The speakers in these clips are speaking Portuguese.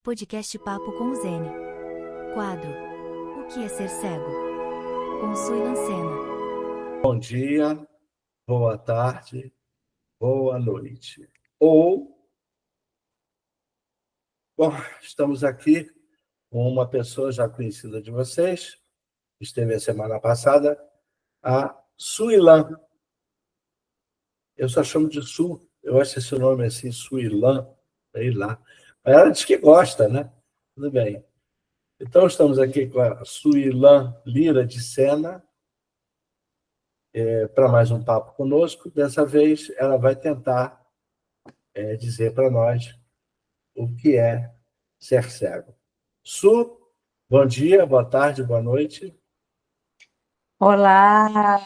Podcast Papo com o Zene. Quadro: O que é ser cego? Com Suilan Sena. Bom dia, boa tarde, boa noite. Bom, estamos aqui com uma pessoa já conhecida de vocês, esteve a semana passada, a Suilan. Eu só chamo de Su, eu acho esse nome assim, Suilan, sei lá. Mas ela diz que gosta, né? Tudo bem. Então, estamos aqui com a Suilan Lira de Sena, para mais um papo conosco. Dessa vez, ela vai tentar dizer para nós o que é ser cego. Su, bom dia, boa tarde, boa noite. Olá,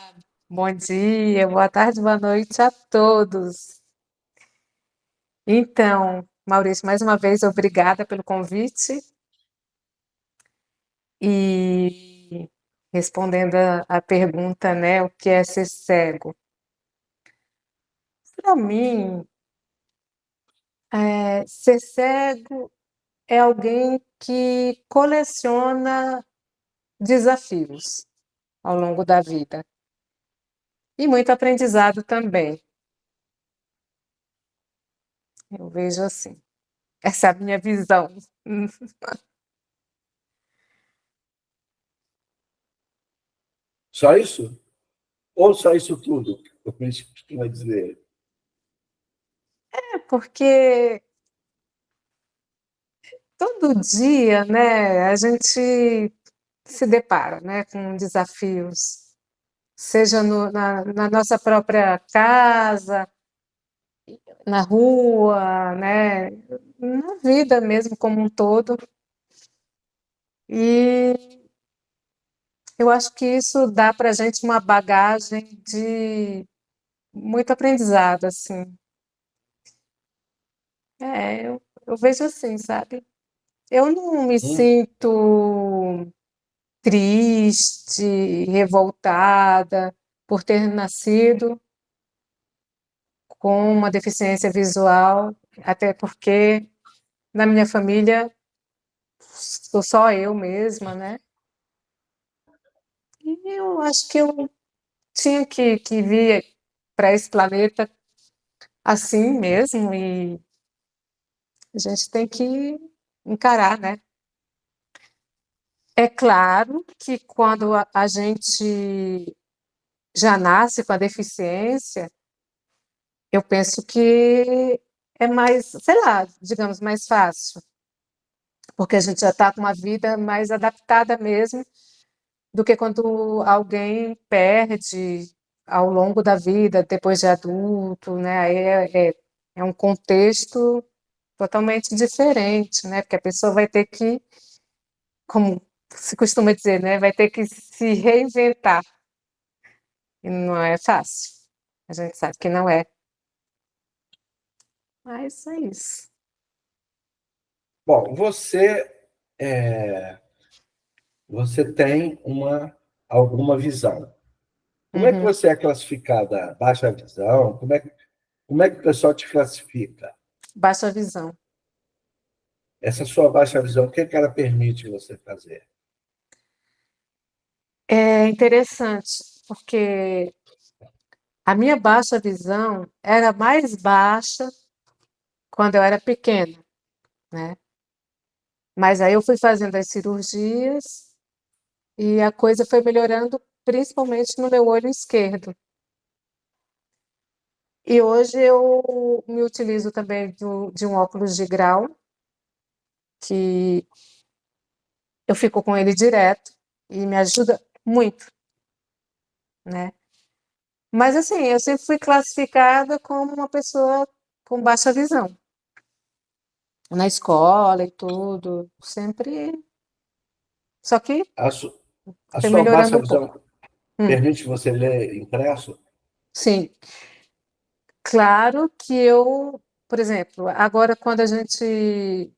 bom dia, boa tarde, boa noite a todos. Então, Maurício, mais uma vez, obrigada pelo convite. E respondendo a pergunta, né, o que é ser cego? Para mim, ser cego é alguém que coleciona desafios ao longo da vida e muito aprendizado também. Eu vejo assim. Essa é a minha visão. Só isso? Ou só isso tudo? Como a gente costuma dizer. Porque todo dia, né, a gente se depara, né, com desafios, seja na nossa própria casa, na rua, né, na vida mesmo como um todo. E eu acho que isso dá para a gente uma bagagem de muito aprendizado, assim. Eu vejo assim, sabe? Eu não me Hum, sinto triste, revoltada por ter nascido com uma deficiência visual, até porque na minha família sou só eu mesma, né? E eu acho que eu tinha que vir para esse planeta assim mesmo e a gente tem que encarar, né? É claro que quando a gente já nasce com a deficiência, eu penso que é mais, sei lá, digamos, mais fácil, porque a gente já está com uma vida mais adaptada mesmo do que quando alguém perde ao longo da vida, depois de adulto, né? Aí é um contexto totalmente diferente, né? Porque a pessoa vai ter que, como se costuma dizer, né? Vai ter que se reinventar. E não é fácil. A gente sabe que não é. Mas é isso. Bom, você tem alguma visão. Como é que Uhum. você é classificada? Baixa visão? Como é que o pessoal te classifica? Baixa visão. Essa sua baixa visão, o que é que ela permite você fazer? É interessante, porque a minha baixa visão era mais baixa quando eu era pequena, né? Mas aí eu fui fazendo as cirurgias e a coisa foi melhorando, principalmente no meu olho esquerdo. E hoje eu me utilizo também de um óculos de grau, que eu fico com ele direto e me ajuda muito, né? Mas assim, eu sempre fui classificada como uma pessoa com baixa visão. Na escola e tudo, sempre. Só que A, su- a foi sua melhorando baixa um pouco. visão Hum, permite você ler impresso? sim, claro que eu, por exemplo, agora quando a gente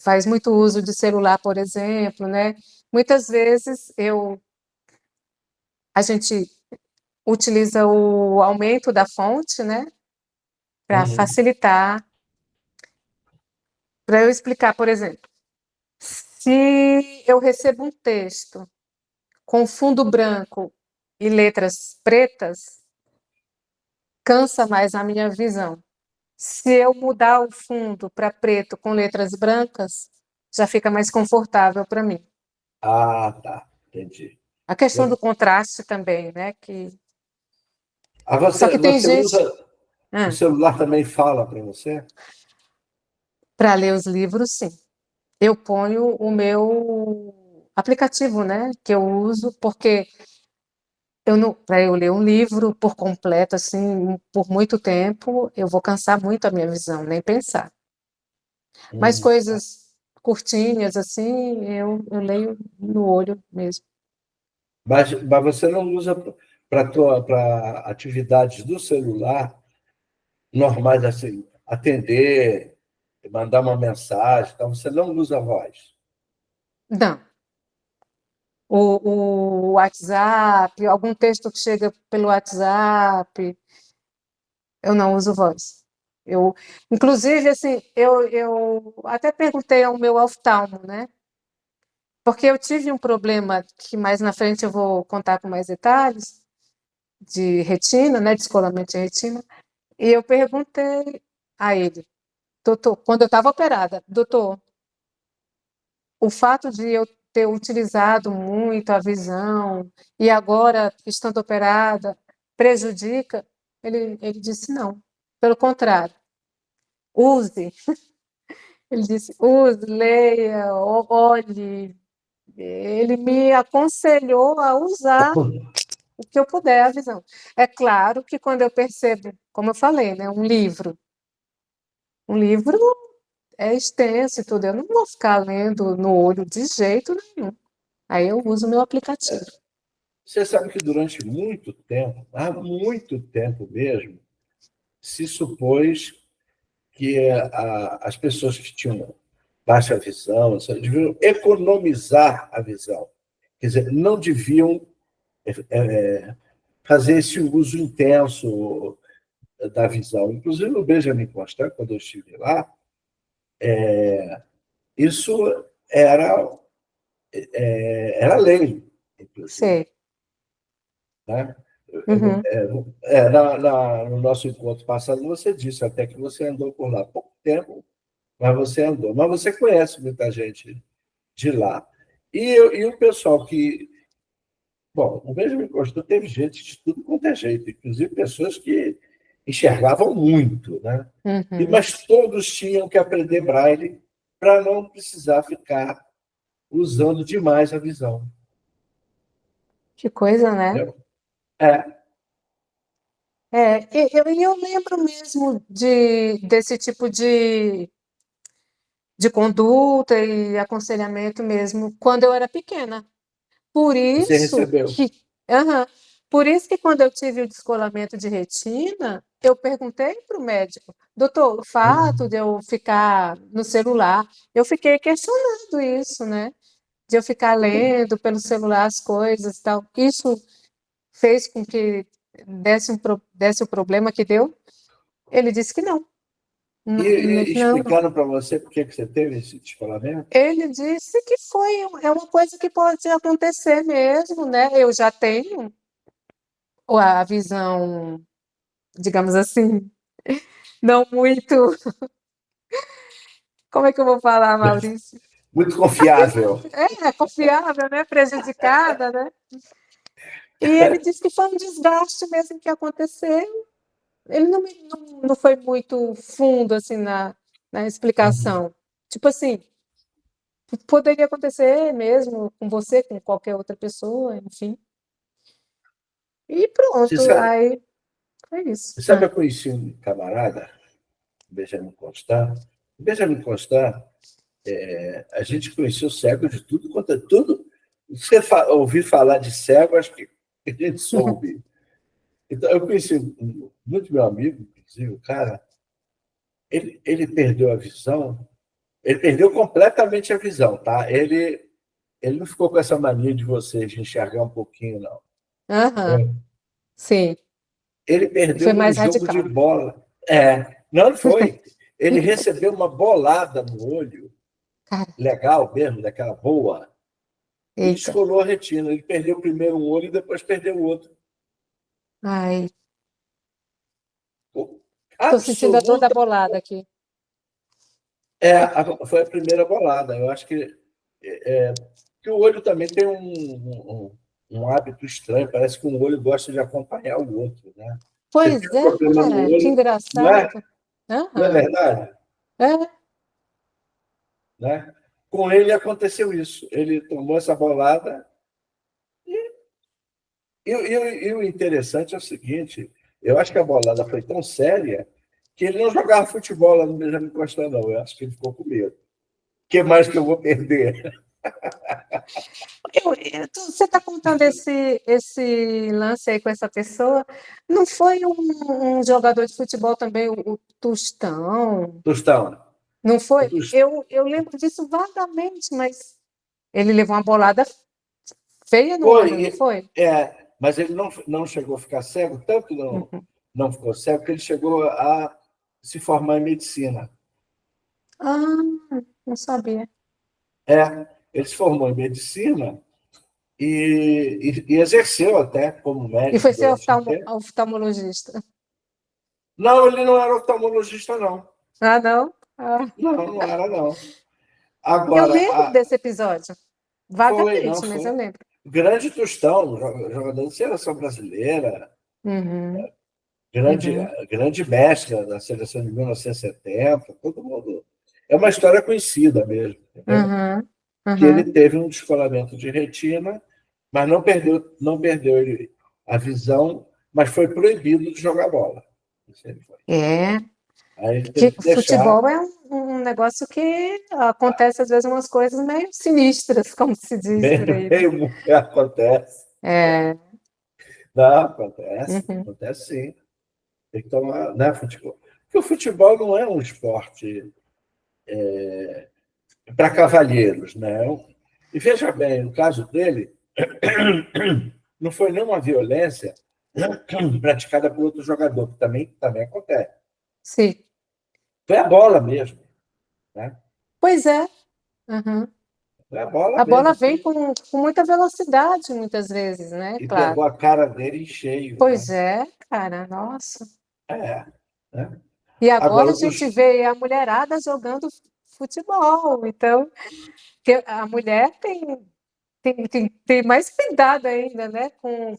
faz muito uso de celular, por exemplo, né? Muitas vezes a gente utiliza o aumento da fonte, né? Para Uhum. facilitar Para eu explicar, por exemplo, se eu recebo um texto com fundo branco e letras pretas, cansa mais a minha visão. Se eu mudar o fundo para preto com letras brancas, já fica mais confortável para mim. Ah, tá. Entendi. A questão do contraste também, né? Ah, Só que tem você gente. usa... O celular também fala para você? Para ler os livros, sim. Eu ponho o meu aplicativo, né? Que eu uso, porque eu não, para eu ler um livro por completo, assim, por muito tempo, eu vou cansar muito a minha visão, nem pensar. Mas Tá. coisas curtinhas, assim, eu leio no olho mesmo. Mas você não usa para atividades do celular normais, assim, atender, mandar uma mensagem, então você não usa a voz. Não. O WhatsApp, algum texto que chega pelo WhatsApp, eu não uso voz. Inclusive, assim, eu até perguntei ao meu oftalmo, né? Porque eu tive um problema que mais na frente eu vou contar com mais detalhes, de retina, né? Descolamento de retina. E eu perguntei a ele, doutor, quando eu estava operada, doutor, o fato de eu ter utilizado muito a visão e agora, estando operada, prejudica? Ele disse não. Pelo contrário, use. Ele disse, use, leia, olhe. Ele me aconselhou a usar o que eu puder a visão. É claro que quando eu percebo, como eu falei, né, um livro é extenso e tudo, eu não vou ficar lendo no olho de jeito nenhum. Aí eu uso o meu aplicativo. Você sabe que durante muito tempo, há muito tempo mesmo, se supôs que as pessoas que tinham baixa visão deviam economizar a visão. Quer dizer, não deviam fazer esse uso intenso da visão. Inclusive, o Benjamin Constant, quando eu estive lá, isso era, era lei, inclusive. Sei. Né? Uhum. No nosso encontro passado, você disse até que você andou por lá há pouco tempo, mas você andou. Mas você conhece muita gente de lá. E o pessoal que... Bom, o Benjamin Constant teve gente de tudo quanto é jeito, inclusive pessoas que enxergavam muito, né? Uhum. Mas todos tinham que aprender braille para não precisar ficar usando demais a visão. Que coisa, né? Entendeu? É, Eu lembro mesmo desse tipo de conduta e aconselhamento mesmo quando eu era pequena. Por você isso recebeu. que, aham, por isso que quando eu tive o descolamento de retina, eu perguntei para o médico, doutor, o fato de eu ficar no celular, eu fiquei questionando isso, né? De eu ficar lendo pelo celular as coisas e tal. Isso fez com que desse o problema que deu? Ele disse que não. E Não. explicaram para você por que você teve esse descolamento? Ele disse que é uma coisa que pode acontecer mesmo, né? Eu já tenho a visão, digamos assim, não muito. Como é que eu vou falar, Maurício? Muito confiável. Confiável, né? Prejudicada, né? E ele disse que foi um desgaste mesmo que aconteceu. Ele não foi muito fundo assim na explicação. Tipo assim, poderia acontecer mesmo com você, com qualquer outra pessoa, enfim. E Você pronto, sabe, aí foi isso. você sabe, eu conheci um camarada, Benjamin Constant. Benjamin Constant, a gente conheceu cego de tudo quanto é tudo. Você ouvir falar de cego, acho que a gente soube. Então, eu conheci muito meu amigo, inclusive, o cara, ele perdeu a visão, ele perdeu completamente a visão, tá? Ele não ficou com essa mania de vocês de enxergar um pouquinho, não. Aham, sim. Ele perdeu Foi num mais jogo de radical. bola. Não foi. Ele recebeu uma bolada no olho, Cara, legal mesmo, daquela boa, e eita. descolou a retina. Ele perdeu primeiro um olho e depois perdeu o outro. Ai, Pô, tô sentindo a dor da absoluta. bolada aqui. Foi a primeira bolada. Eu acho que o olho também tem um hábito estranho. Parece que um olho gosta de acompanhar o outro, né? Você tem Pois um problema no é, que olho, não é, engraçado. não é Aham. verdade? É, Né? Com ele aconteceu isso. Ele tomou essa bolada. E o interessante é o seguinte: eu acho que a bolada foi tão séria que ele não jogava futebol lá no Benjamin Constant, não. Eu acho que ele ficou com medo. O que mais que eu vou perder? você está contando esse lance aí com essa pessoa? Não foi um jogador de futebol também, o Tostão? Tostão, Não o foi? Tostão Eu lembro disso vagamente, mas ele levou uma bolada feia no olho, não foi, foi? mas ele não chegou a ficar cego, tanto Uhum. não ficou cego, que ele chegou a se formar em medicina. Ah, não sabia. Ele se formou em medicina e exerceu até como E médico foi ser durante um tempo. oftalmologista? Não, ele não era oftalmologista, não. Ah, não? Ah, Não era, não. eu Agora, lembro desse episódio, não vagamente, mas eu foi. lembro. Grande Tostão, jogador de seleção brasileira, Uhum, grande, uhum, grande mestre da seleção de 1970, todo mundo. É uma história conhecida mesmo, entendeu? uhum, Que ele uhum. teve um descolamento de retina, mas não perdeu a visão, mas foi proibido de jogar bola. Isso ele foi. É, Aí ele que teve que deixar. futebol é um negócio que acontece às vezes umas coisas meio sinistras, como se diz por aí, né? Acontece. É, Não, acontece. uhum, Acontece sim. Tem que tomar, né, futebol. Porque o futebol não é um esporte para cavalheiros, né? E veja bem, no caso dele, não foi nenhuma violência praticada por outro jogador, que também acontece. sim. Foi a bola mesmo, né? Pois é. Uhum. Foi a bola A bola mesmo. vem com muita velocidade, muitas vezes, né? E Claro. pegou a cara dele em cheio, Pois né? é, cara, nossa. É, né? E agora Agora, a gente vê a mulherada jogando futebol, então que a mulher tem mais cuidado ainda, né?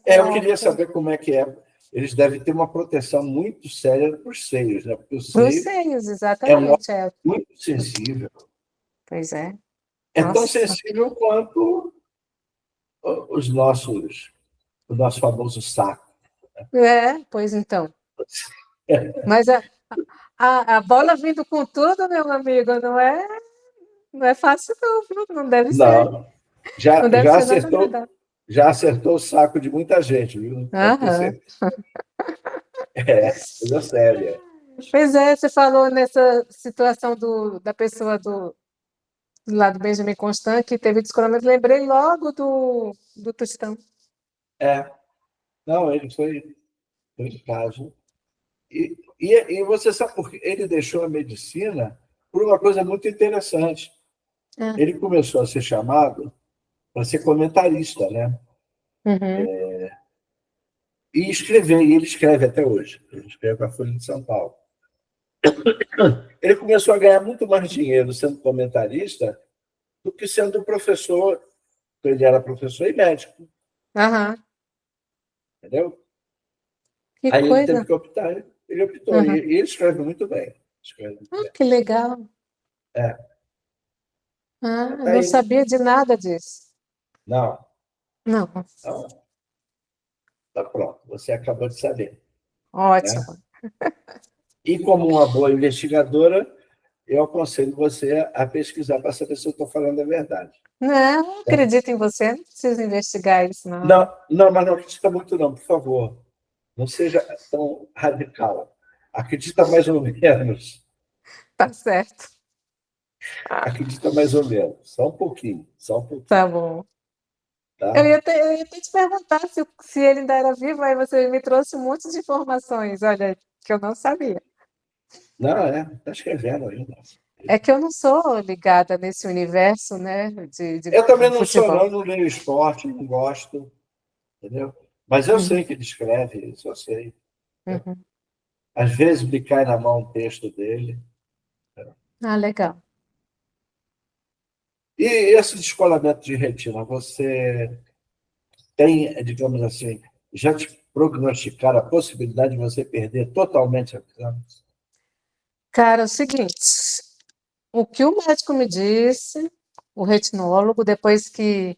eu queria saber como é que é. Eles devem ter uma proteção muito séria para os seios, né? Porque o Para os seio seios, é um órgão exatamente. É. muito sensível. Pois é. É tão Nossa. sensível quanto os nossos, o nosso famoso saco. É, pois então. Mas a bola vindo com tudo, meu amigo, não é fácil não, viu? Não deve ser. Não, Não já, deve já ser nada acertou, agradável. já acertou o saco de muita gente, viu? Pode ter Aham. certeza. Coisa séria. Pois é, você falou nessa situação da pessoa do lado do Benjamin Constant, que teve descolamento, lembrei logo do Tostão. É, não, ele foi um caso. E você sabe por que ele deixou a medicina por uma coisa muito interessante. É. Ele começou a ser chamado para ser comentarista, né? Uhum. E escrever, e ele escreve até hoje. Ele escreve para a Folha de São Paulo. Ele começou a ganhar muito mais dinheiro sendo comentarista do que sendo professor. Ele era professor e médico, Aham. entendeu? Que Aí ele teve coisa. que optar, ele optou. E Aham. ele escreve muito bem. Escreve muito Ah, bem. que legal. É, Ah, tá não aí. sabia de nada disso. Não, Não. não, tá pronto. Você acabou de saber, né? Ótimo. E como uma boa investigadora, eu aconselho você a pesquisar para saber se eu estou falando a verdade. Não, acredito em você, não preciso investigar isso, não. Não, não, mas não acredita muito não, por favor. Não seja tão radical. Acredita mais ou menos. Tá certo. Acredita mais ou menos. Só um pouquinho, só um pouquinho. Tá bom. Eu Tá? ia, ter, eu ia até te perguntar se ele ainda era vivo, aí você me trouxe um monte de informações, olha, que eu não sabia. Não, está escrevendo ainda. É que eu não sou ligada nesse universo, né, de Eu também não sou, futebol. não leio esporte, não gosto, entendeu? Mas eu Uhum, sei que ele escreve, isso eu sei. uhum. Às vezes me cai na mão um texto dele. Ah, legal. E esse descolamento de retina, você tem, digamos assim, já te prognosticaram a possibilidade de você perder totalmente a visão? Cara, é o seguinte, o que o médico me disse, o retinólogo, depois que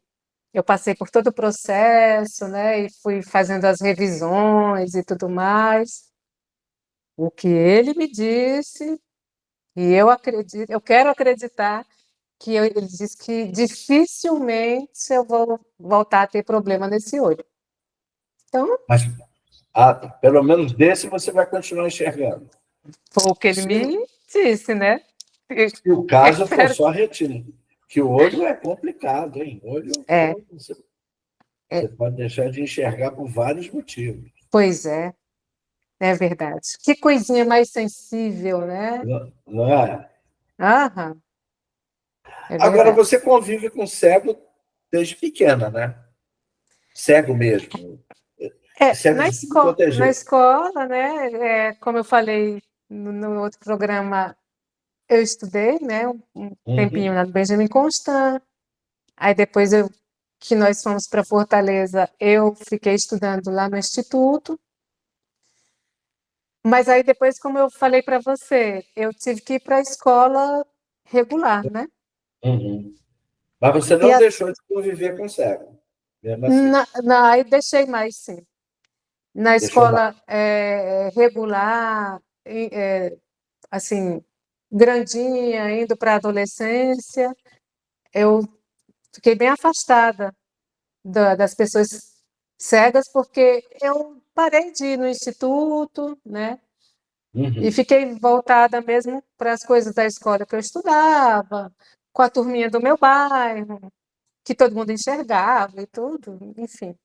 eu passei por todo o processo, né, e fui fazendo as revisões e tudo mais, o que ele me disse, e eu acredito, eu quero acreditar que ele disse que dificilmente eu vou voltar a ter problema nesse olho. Então, Mas pelo menos desse você vai continuar enxergando. foi o que ele Se, me disse, né? se o caso for Espero. só a retina, que o olho é complicado, hein? O olho, É, pô, você é, pode deixar de enxergar por vários motivos. pois é verdade. Que coisinha mais sensível, né? Não, não é? Aham, é Agora, verdade. você convive com cego desde pequena, né? Cego mesmo. Cego de tudo quanto é Na jeito. escola, né? Como eu falei no outro programa, eu estudei, né? Um tempinho Uhum, lá no Benjamin Constant. Aí depois que nós fomos para Fortaleza, eu fiquei estudando lá no Instituto. Mas aí depois, como eu falei para você, eu tive que ir para a escola regular, né? uhum. Mas você E não deixou de conviver com cego, mesmo assim. aí deixei mais, sim. Na Deixou mais. escola regular, assim, grandinha, indo para a adolescência, eu fiquei bem afastada das pessoas cegas, porque eu parei de ir no instituto, né? E Uhum, fiquei voltada mesmo para as coisas da escola que eu estudava, com a turminha do meu bairro, que todo mundo enxergava e tudo, enfim.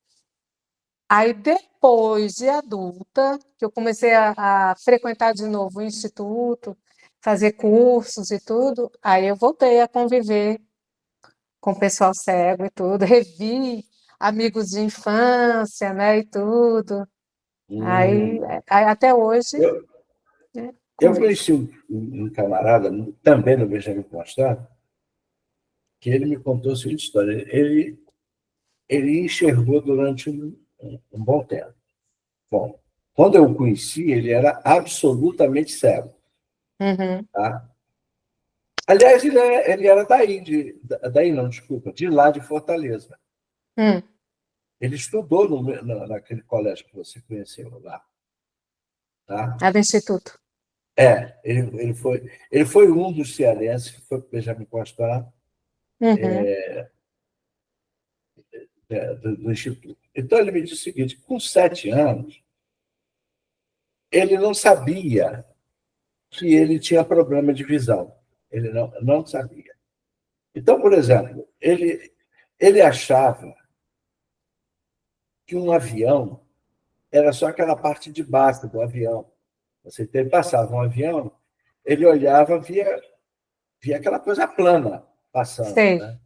Aí depois de adulta, que eu comecei a frequentar de novo o instituto, fazer cursos e tudo, aí eu voltei a conviver com o pessoal cego e tudo, revi amigos de infância, né, e tudo. Aí, uhum. até hoje, Eu, né, eu convivo. conheci um camarada, também no Benjamin Constant, que ele me contou a seguinte história. Ele enxergou durante um bom tempo. Bom, quando eu o conheci, ele era absolutamente cego. Uhum, Tá? Aliás, ele era daí, daí não, desculpa, de lá de Fortaleza. hum, Ele estudou naquele colégio que você conheceu lá. Tá? é do instituto. Ele foi um dos cearenses que foi para o Benjamin Constant, Uhum, do Instituto. Então, ele me disse o seguinte: com 7 anos, ele não sabia que ele tinha problema de visão. Ele não sabia. Então, por exemplo, ele achava que um avião era só aquela parte de baixo do avião. Passava um avião, ele olhava, via aquela coisa plana passando, sei. né?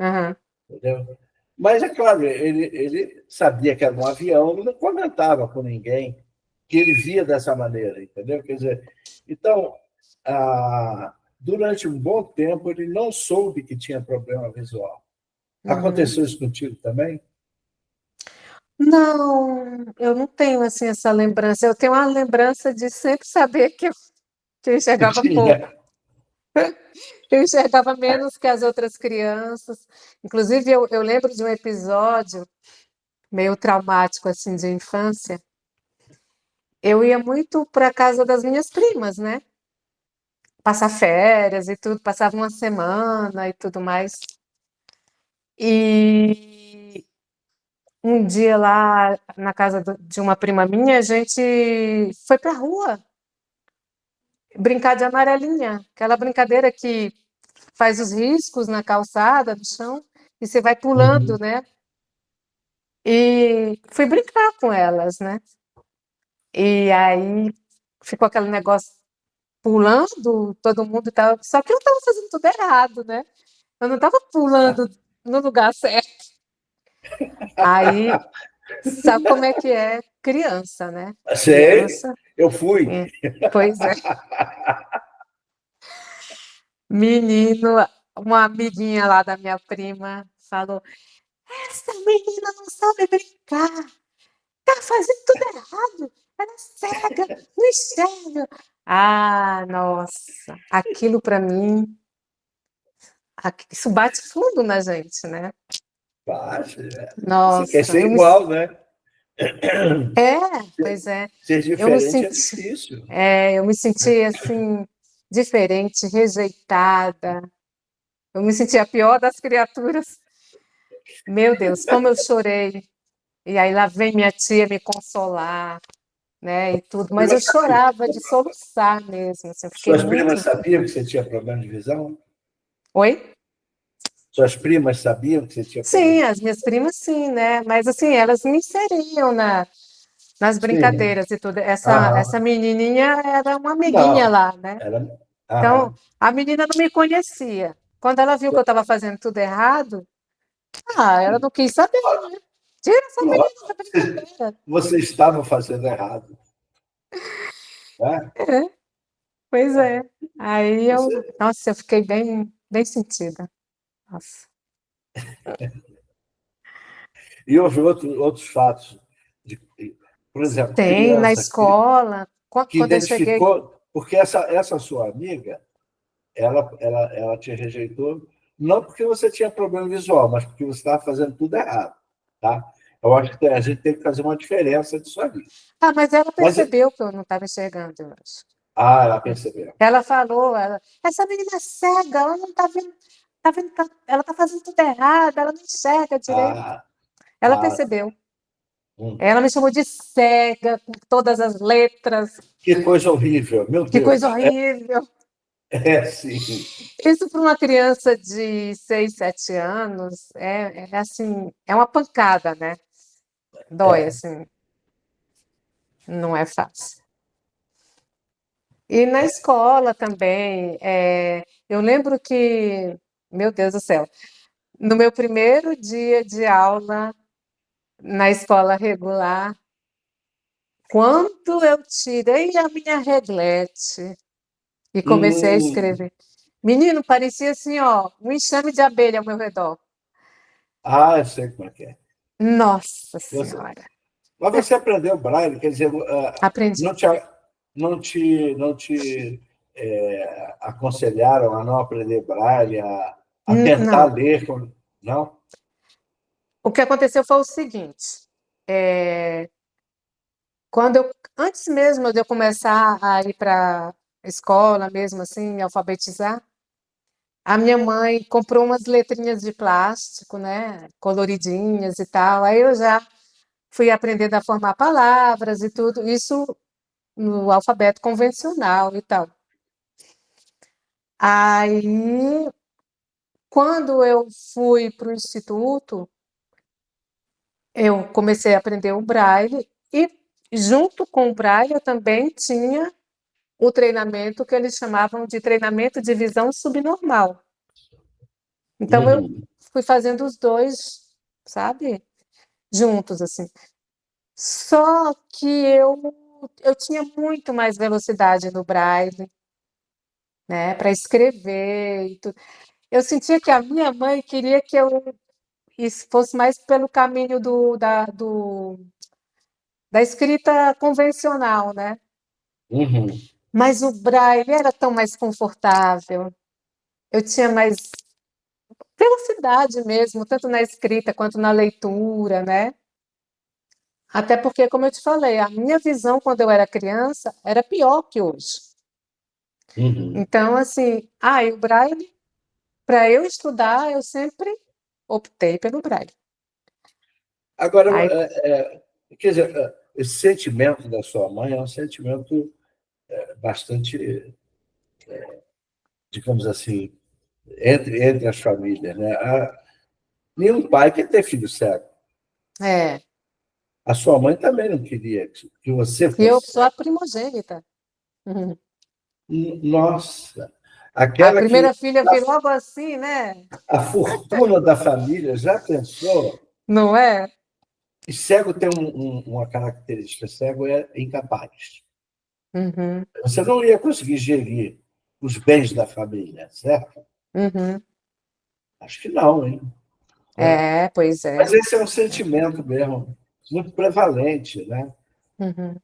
Uhum, Entendeu? Mas, é claro, ele sabia que era um avião, ele não comentava com ninguém que ele via dessa maneira, entendeu? Quer dizer, então, durante um bom tempo, ele não soube que tinha problema visual. uhum. Aconteceu isso contigo também? Não, eu não tenho assim essa lembrança. Eu tenho uma lembrança de sempre saber que eu Que enxergava pouco. tinha. Eu enxergava menos que as outras crianças. Inclusive, eu lembro de um episódio meio traumático assim de infância. Eu ia muito para a casa das minhas primas, né? Passar férias e tudo, passava uma semana e tudo mais. E um dia lá na casa de uma prima minha, a gente foi para a rua brincar de amarelinha, aquela brincadeira que faz os riscos na calçada, no chão, e você vai pulando, Uhum. né? E fui brincar com elas, né? E aí ficou aquele negócio. pulando, todo mundo estava. Só que eu estava fazendo tudo errado, né? Eu não estava pulando no lugar certo. Aí, sabe como é que é criança, né? Sei, Criança. eu fui. Pois é. Menino, uma amiguinha lá da minha prima falou: essa menina não sabe brincar, tá fazendo tudo errado, ela é cega, não enxerga. Ah, nossa, aquilo para mim, isso bate fundo na gente, né? Baixa, você quer Nossa, ser igual, né? pois é, Ser eu me diferente é senti, difícil. eu me senti assim, diferente, rejeitada, eu me senti a pior das criaturas. Meu Deus, como eu chorei. E aí lá vem minha tia me consolar, né, e tudo, mas eu chorava de soluçar mesmo, assim, eu fiquei Suas primas muito. sabiam que você tinha problema de visão? Oi? Suas primas sabiam que você tinha Sim, problema? as minhas primas sim, né? Mas assim, elas me inseriam nas Sim. brincadeiras e tudo. Essa Aham. menininha era uma amiguinha Não, lá, né? era. Então, Aham. a menina não me conhecia. Quando ela viu que eu estava fazendo tudo errado, ela não quis saber, né? Tira essa menina da brincadeira. Você estava fazendo errado. Né? É, pois é. Aí Você- nossa, eu fiquei bem, bem sentida. Nossa. E houve outros fatos, de, por exemplo, Tem na criança escola, que quando eu cheguei. identificou, porque essa sua amiga, ela te rejeitou, não porque você tinha problema visual, mas porque você estava fazendo tudo errado. Tá? Eu acho que a gente tem que fazer uma diferença disso ali. Ah, mas ela Mas, percebeu que eu não estava enxergando, eu acho. ela percebeu. Ela falou, essa menina é cega, ela não está vendo, ela está fazendo tudo errado, ela não enxerga direito. Ah, Ela ah, percebeu. hum. Ela me chamou de cega, com todas as letras. Que coisa horrível, meu Que coisa Deus. horrível. Sim. Isso para uma criança de 6, 7 anos é assim, é uma pancada, né? Dói, É. assim, não é fácil. E na escola também, eu lembro que, meu Deus do céu, no meu primeiro dia de aula na escola regular, quando eu tirei a minha reglete e comecei a Hum. escrever, menino, parecia assim, ó, um enxame de abelha ao meu redor. Ah, eu sei como é que é. Nossa Você, Senhora, mas você aprendeu braille, quer dizer, aprendi. não te, não te aconselharam a não aprender braille, a tentar Não, ler, não? o que aconteceu foi o seguinte, quando antes mesmo de eu começar a ir para a escola mesmo assim, me alfabetizar, a minha mãe comprou umas letrinhas de plástico, né, coloridinhas e tal. Aí eu já fui aprendendo a formar palavras e tudo, isso no alfabeto convencional e tal. Aí, quando eu fui para o instituto, eu comecei a aprender o braille e, junto com o braille, eu também tinha o treinamento que eles chamavam de treinamento de visão subnormal. Então, eu Uhum. fui fazendo os dois, sabe, juntos, assim. Só que eu tinha muito mais velocidade no braille, né, para escrever e tudo. Eu sentia que a minha mãe queria que eu fosse mais pelo caminho da escrita convencional, né? Uhum. Mas o braille era tão mais confortável. Eu tinha mais velocidade mesmo, tanto na escrita quanto na leitura, né? Até porque, como eu te falei, a minha visão quando eu era criança era pior que hoje. Uhum. Então, assim, e o Braille, para eu estudar, eu sempre optei pelo Braille. Agora, Aí, quer dizer, esse sentimento da sua mãe é um sentimento bastante, digamos assim, entre as famílias, né? Nenhum pai quer ter filho cego. é, A sua mãe também não queria que você e eu fosse sou a cego. primogênita. Uhum. Nossa, A aquela que primeira filha veio logo assim, né? a fortuna da família, já pensou? Não é? E cego tem uma característica, cego é incapaz. Uhum, Você não ia conseguir gerir os bens da família, certo? uhum. Acho que não, hein? É, pois é. Mas esse é um sentimento mesmo, muito prevalente, né? Uhum,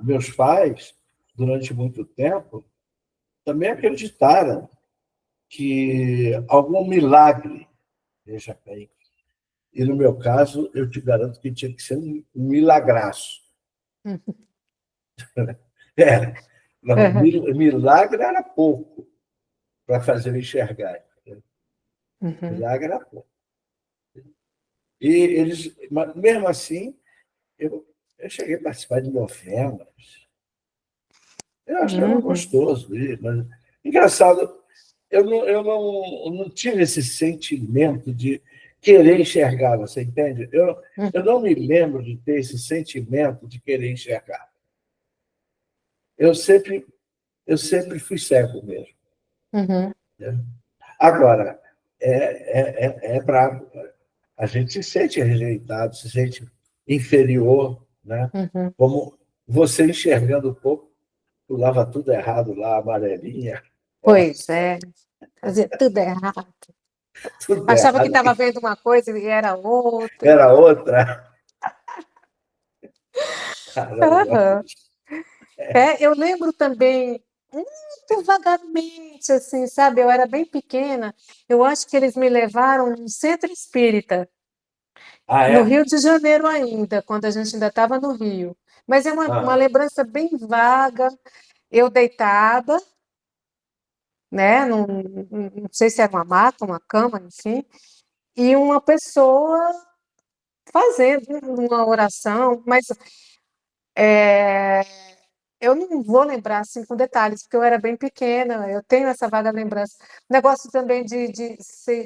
Meus pais, durante muito tempo, também acreditaram que algum milagre, veja bem, e no meu caso, eu te garanto que tinha que ser um milagraço. uhum, É, não, uhum, milagre era pouco para fazer eu enxergar. uhum, Milagre era pouco. E eles, mesmo assim, eu cheguei a participar de novenas. Eu achava uhum, gostoso, mas engraçado, eu não tive esse sentimento de querer enxergar, você entende? Eu não me lembro de ter esse sentimento de querer enxergar. Eu sempre, eu sempre fui cego mesmo. uhum, Né? Agora, é brabo. A gente se sente rejeitado, se sente inferior, né? uhum. Como você enxergando um pouco, pulava tudo errado lá, amarelinha. Pois Nossa, é, fazia tudo errado. tudo Achava que errado. estava vendo uma coisa e era outra. Era outra. Caramba. Aham. É, eu lembro também, muito vagamente, assim, sabe? Eu era bem pequena. Eu acho que eles me levaram num centro espírita, Ah, no é? Rio de Janeiro ainda, quando a gente ainda estava no Rio. Mas é uma Ah, lembrança bem vaga. Eu deitada, né? Não sei se era uma maca, uma cama, enfim, e uma pessoa fazendo uma oração, mas é, eu não vou lembrar assim com detalhes, porque eu era bem pequena, eu tenho essa vaga lembrança. Negócio também de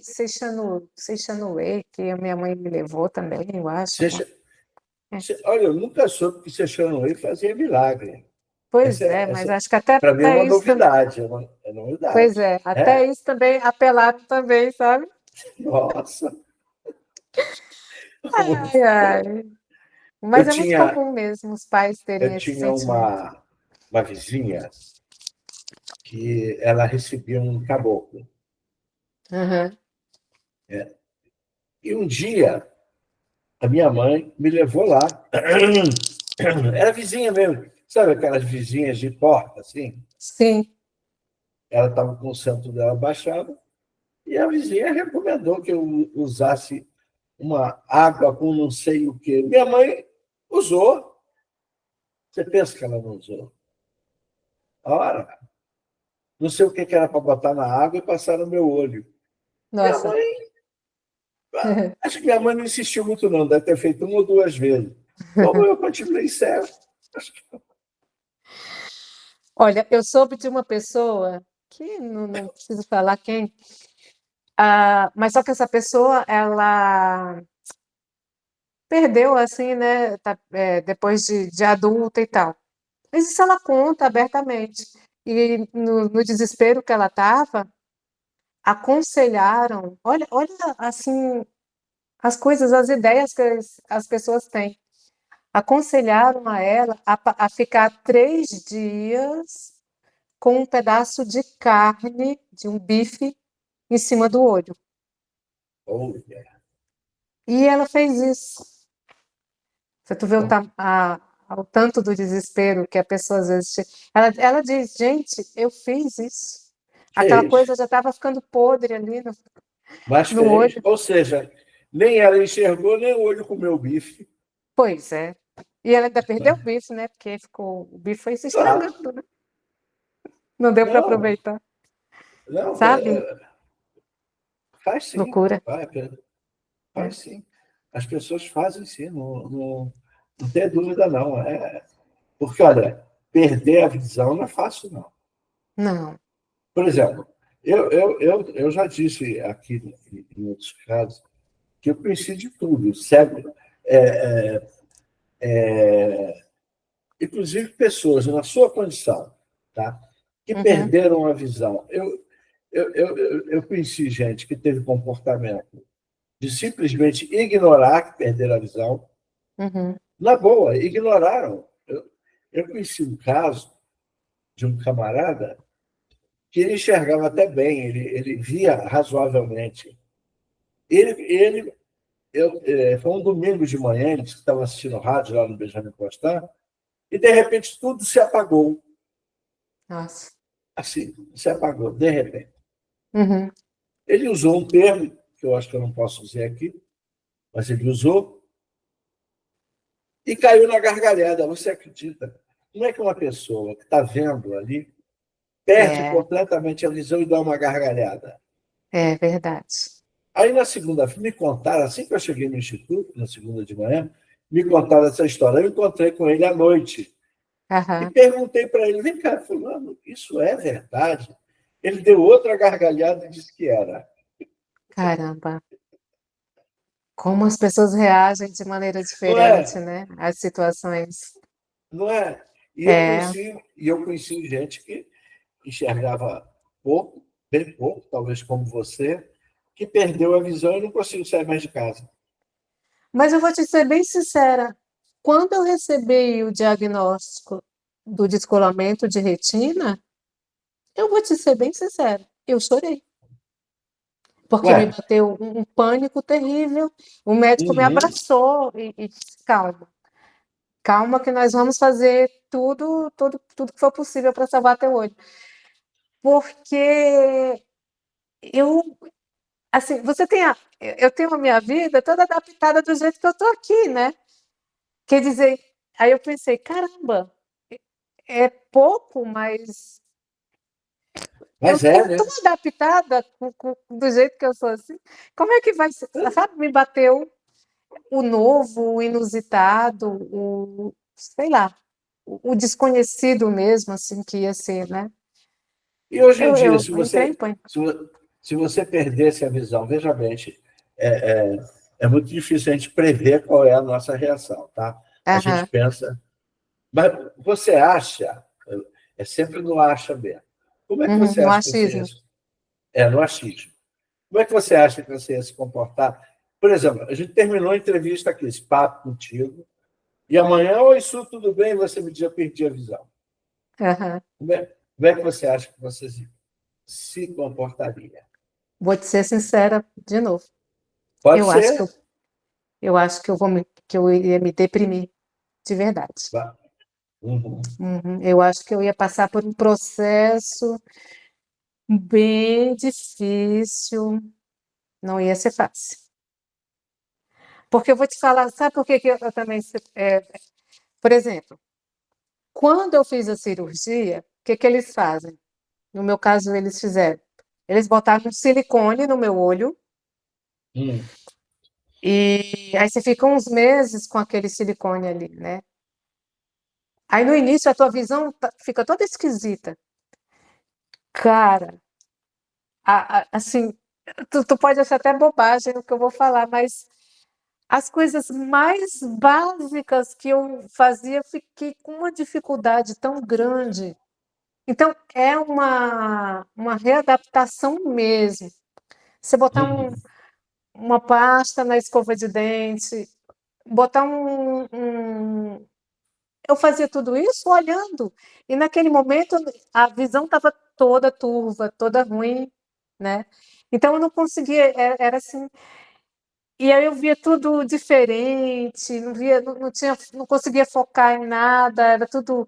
Seixanuê, que a minha mãe me levou também, eu acho. você, É. olha, eu nunca soube que você Xanui fazia milagre. Pois é, mas acho que até, Para mim, é até uma isso, novidade. É pois novidade. é, até É? isso também apelaram também, sabe? Nossa. Ai, ai. Eu Mas é muito tinha, comum mesmo os pais terem eu esse tinha sentimento. uma vizinha que ela recebia um caboclo. Uhum. E um dia, a minha mãe me levou lá. Era vizinha mesmo. Sabe aquelas vizinhas de porta, assim? Sim. Ela estava com o santo dela baixado e a vizinha recomendou que eu usasse uma água com não sei o quê. Minha mãe usou. Você pensa que ela não usou? Ora, não sei o que era para botar na água e passar no meu olho. Minha Nossa. mãe, acho que minha mãe não insistiu muito, não, deve ter feito uma ou duas vezes. Como eu continuei cego. Olha, eu soube de uma pessoa que não preciso falar quem, mas só que essa pessoa, ela perdeu, assim, né, depois de adulta e tal. Mas isso ela conta abertamente. E no desespero que ela estava, aconselharam, olha, assim, as coisas, as ideias que as pessoas têm. Aconselharam a ela a ficar 3 dias com um pedaço de carne, de um bife, em cima do olho. Olha, E ela fez isso. Você tu vê o tanto do desespero que a pessoa às vezes. Ela diz, gente, eu fiz isso. Aquela fez, coisa já estava ficando podre ali mas no fez. olho. Ou seja, nem ela enxergou, nem o olho comeu bife. Pois é. E ela ainda perdeu o bife, né? Porque o bife foi se Claro, estragando, né? Não deu para não, aproveitar. não, Sabe? faz sim, Loucura. É. faz sim. As pessoas fazem sim, não tem dúvida, não. Porque, olha, perder a visão não é fácil, não. Não. Por exemplo, eu já disse aqui em outros casos que eu conheci de tudo, cego, é, inclusive pessoas na sua condição. tá? Que Uhum. perderam a visão. Eu conheci gente que teve comportamento de simplesmente ignorar que perderam a visão. Uhum. Na boa, ignoraram. Eu conheci um caso de um camarada que ele enxergava até bem, ele via razoavelmente. Foi um domingo de manhã, ele estava assistindo rádio lá no Benjamin Constant, e de repente tudo se apagou. Nossa. Assim, se apagou, de repente. Uhum. Ele usou um termo, que eu acho que eu não posso dizer aqui, mas ele usou, e caiu na gargalhada. Você acredita? Como é que uma pessoa que está vendo ali perde É, completamente a visão e dá uma gargalhada? é verdade. Aí, na segunda-feira, me contaram, assim que eu cheguei no Instituto, na segunda de manhã, me contaram essa história. Eu encontrei com ele à noite e Aham. perguntei para ele: vem cá, Fulano, isso é verdade? Ele deu outra gargalhada e disse que era. Caramba. Como as pessoas reagem de maneira Não diferente, é? né? Às situações. Não é? É, E eu conheci gente que enxergava pouco, bem pouco, talvez como você, que perdeu a visão e não conseguiu sair mais de casa. mas eu vou te ser bem sincera. Quando eu recebi o diagnóstico do descolamento de retina, eu vou te ser bem sincera, eu chorei, porque me Ué, bateu um pânico terrível. O médico me uhum. abraçou e disse: calma, calma, que nós vamos fazer tudo que for possível para salvar teu olho. Porque eu, assim, eu tenho a minha vida toda adaptada do jeito que eu estou aqui, né? Quer dizer, aí eu pensei, caramba, é pouco, mas eu Mas estou tão né? adaptada do jeito que eu sou assim. Como é que vai ser? Sabe, me bateu o novo, o inusitado, sei lá, o desconhecido mesmo, assim, que ia ser, né? E hoje em dia, Eu entrei em pânico. se você perdesse a visão, veja bem, é, é muito difícil a gente prever qual é a nossa reação, tá? A gente Aham. pensa. Mas você acha, é sempre no acha mesmo. Como é que Uhum, você no acha que você ia, achismo. no achismo? Como é que você acha que você ia se comportar? Por exemplo, a gente terminou a entrevista aqui, esse papo contigo, e amanhã, oi, Su, tudo bem? Você me diz, eu perdi a visão. Aham. Como é que você acha que você se comportaria? Vou te ser sincera de novo. Pode Eu acho que ser. que eu iria me deprimir de verdade. Uhum. Uhum. Eu acho que eu ia passar por um processo bem difícil, não ia ser fácil. Porque eu vou te falar, sabe por que que eu também, por exemplo, quando eu fiz a cirurgia, o que que eles fazem? No meu caso, eles fizeram. Eles botaram um silicone no meu olho Hum. e aí você fica uns meses com aquele silicone ali, né? Aí no início a tua visão fica toda esquisita. Cara, assim, tu pode achar até bobagem o que eu vou falar, mas as coisas mais básicas que eu fazia, eu fiquei com uma dificuldade tão grande. Então, é uma readaptação mesmo. Você botar Uhum. uma pasta na escova de dente, botar eu fazia tudo isso olhando. E naquele momento a visão estava toda turva, toda ruim, né? Então eu não conseguia, era assim. E aí eu via tudo diferente, não conseguia focar em nada, era tudo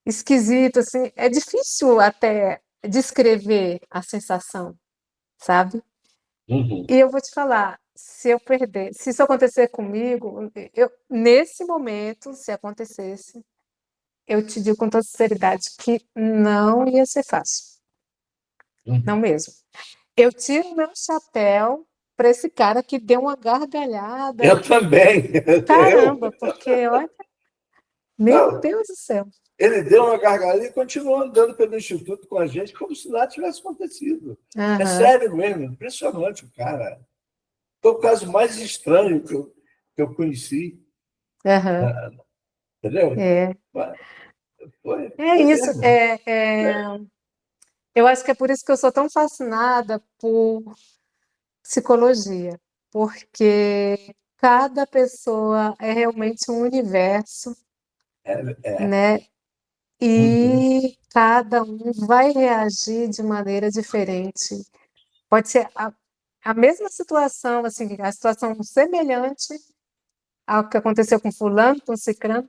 esquisito, assim. É difícil até descrever a sensação, sabe? Uhum. E eu vou te falar, se isso acontecer comigo, nesse momento, se acontecesse, eu te digo com toda sinceridade que não ia ser fácil, não Uhum. mesmo. Eu tiro meu chapéu para esse cara que deu uma gargalhada. Eu também. Eu. Caramba, porque olha, meu Não, Deus do céu. ele deu uma gargalhada e continuou andando pelo Instituto com a gente como se nada tivesse acontecido. É Aham, sério mesmo, impressionante o cara. Foi o caso mais estranho que eu conheci, aham, entendeu? é. Foi, É foi isso. mesmo. Eu acho que é por isso que eu sou tão fascinada por psicologia, porque cada pessoa é realmente um universo, É. né? Uhum. E cada um vai reagir de maneira diferente. Pode ser a mesma situação, assim, a situação semelhante ao que aconteceu com fulano, com ciclano,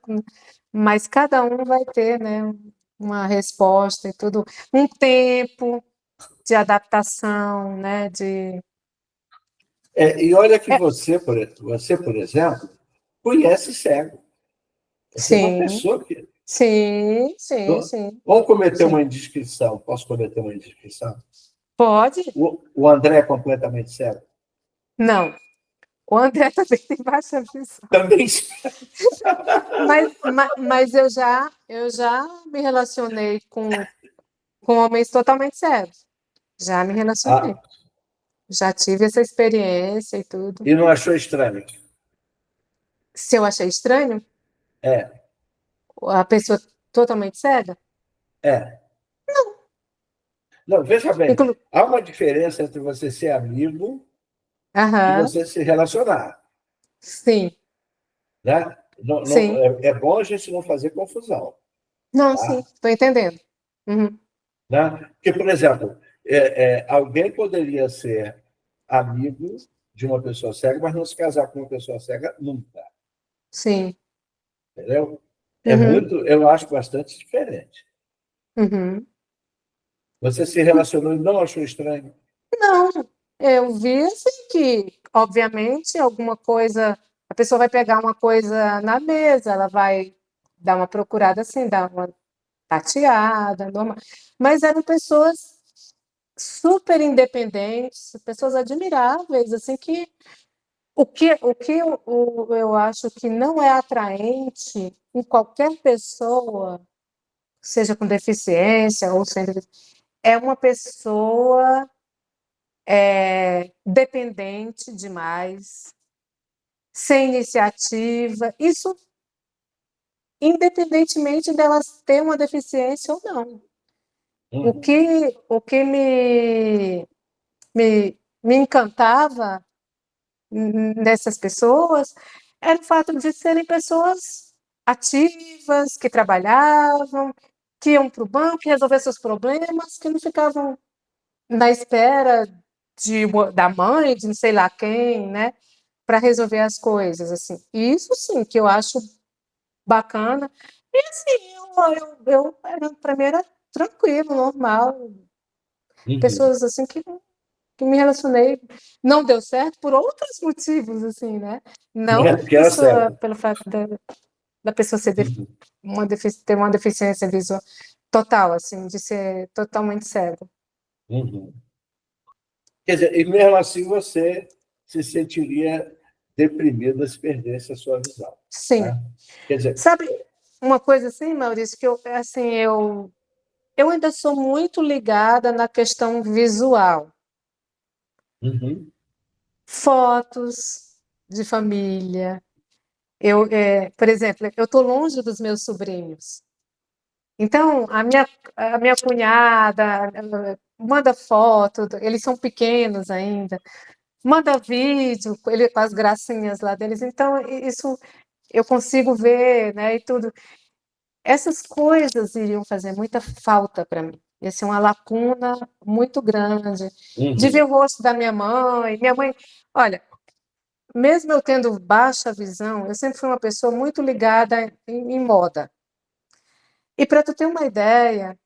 mas cada um vai ter, né, uma resposta e tudo, um tempo de adaptação, né, de... E olha que É, você, por exemplo, conhece cego. Você é uma sim, pessoa que. sim, sim, sim, Vamos cometer uma sim. indiscrição. Posso cometer uma indiscrição? Pode? O André é completamente cego? Não. O André também tem baixa visão. Também. Mas eu já me relacionei com homens totalmente cegos. Já me relacionei. Ah, Já tive essa experiência e tudo. e não achou estranho? Se eu achei estranho, É, a pessoa totalmente cega, é. Não, veja bem, inclu... há uma diferença entre você ser amigo e Aham, você se relacionar. sim, Né? Não, sim. é bom a gente não fazer confusão. Não, sim, Tá? estou entendendo. Uhum, Né? Porque, por exemplo, alguém poderia ser amigo de uma pessoa cega, mas não se casar com uma pessoa cega nunca. sim. Entendeu? Uhum, Eu acho bastante diferente. uhum. Você se relacionou e não achou estranho? Não, eu vi assim que, obviamente, alguma coisa, a pessoa vai pegar uma coisa na mesa, ela vai dar uma procurada assim, dar uma tateada, normal. Mas eram pessoas super independentes, pessoas admiráveis, assim que eu acho que não é atraente em qualquer pessoa, seja com deficiência ou sem deficiência, é uma pessoa dependente demais, sem iniciativa, isso independentemente delas ter uma deficiência ou não. Uhum, O que me encantava nessas pessoas era o fato de serem pessoas ativas, que trabalhavam, que iam para o banco, que resolver seus problemas, que não ficavam na espera da mãe, de não sei lá quem, né, para resolver as coisas, assim. E isso sim, que eu acho bacana. E assim, para mim era tranquilo, normal. uhum. Pessoas assim que me relacionei. Não deu certo por outros motivos, assim, né? Não É, pela porque era pessoa, cego. pelo fato da pessoa Uhum, ter uma deficiência visual total, assim, de ser totalmente cego. uhum. Quer dizer, e mesmo assim você se sentiria deprimida se perdesse a sua visão. Sim. Né? Quer dizer, Sabe uma coisa assim, Maurício, que assim, eu ainda sou muito ligada na questão visual. uhum, Fotos de família. Por exemplo, eu estou longe dos meus sobrinhos. Então, a minha cunhada manda foto, eles são pequenos ainda, manda vídeo, ele com as gracinhas lá deles. Então, isso eu consigo ver, né, e tudo. Essas coisas iriam fazer muita falta para mim. Ia ser uma lacuna muito grande. De ver uhum, o rosto da minha mãe. Minha mãe, olha, mesmo eu tendo baixa visão, eu sempre fui uma pessoa muito ligada em moda. E para tu ter uma ideia,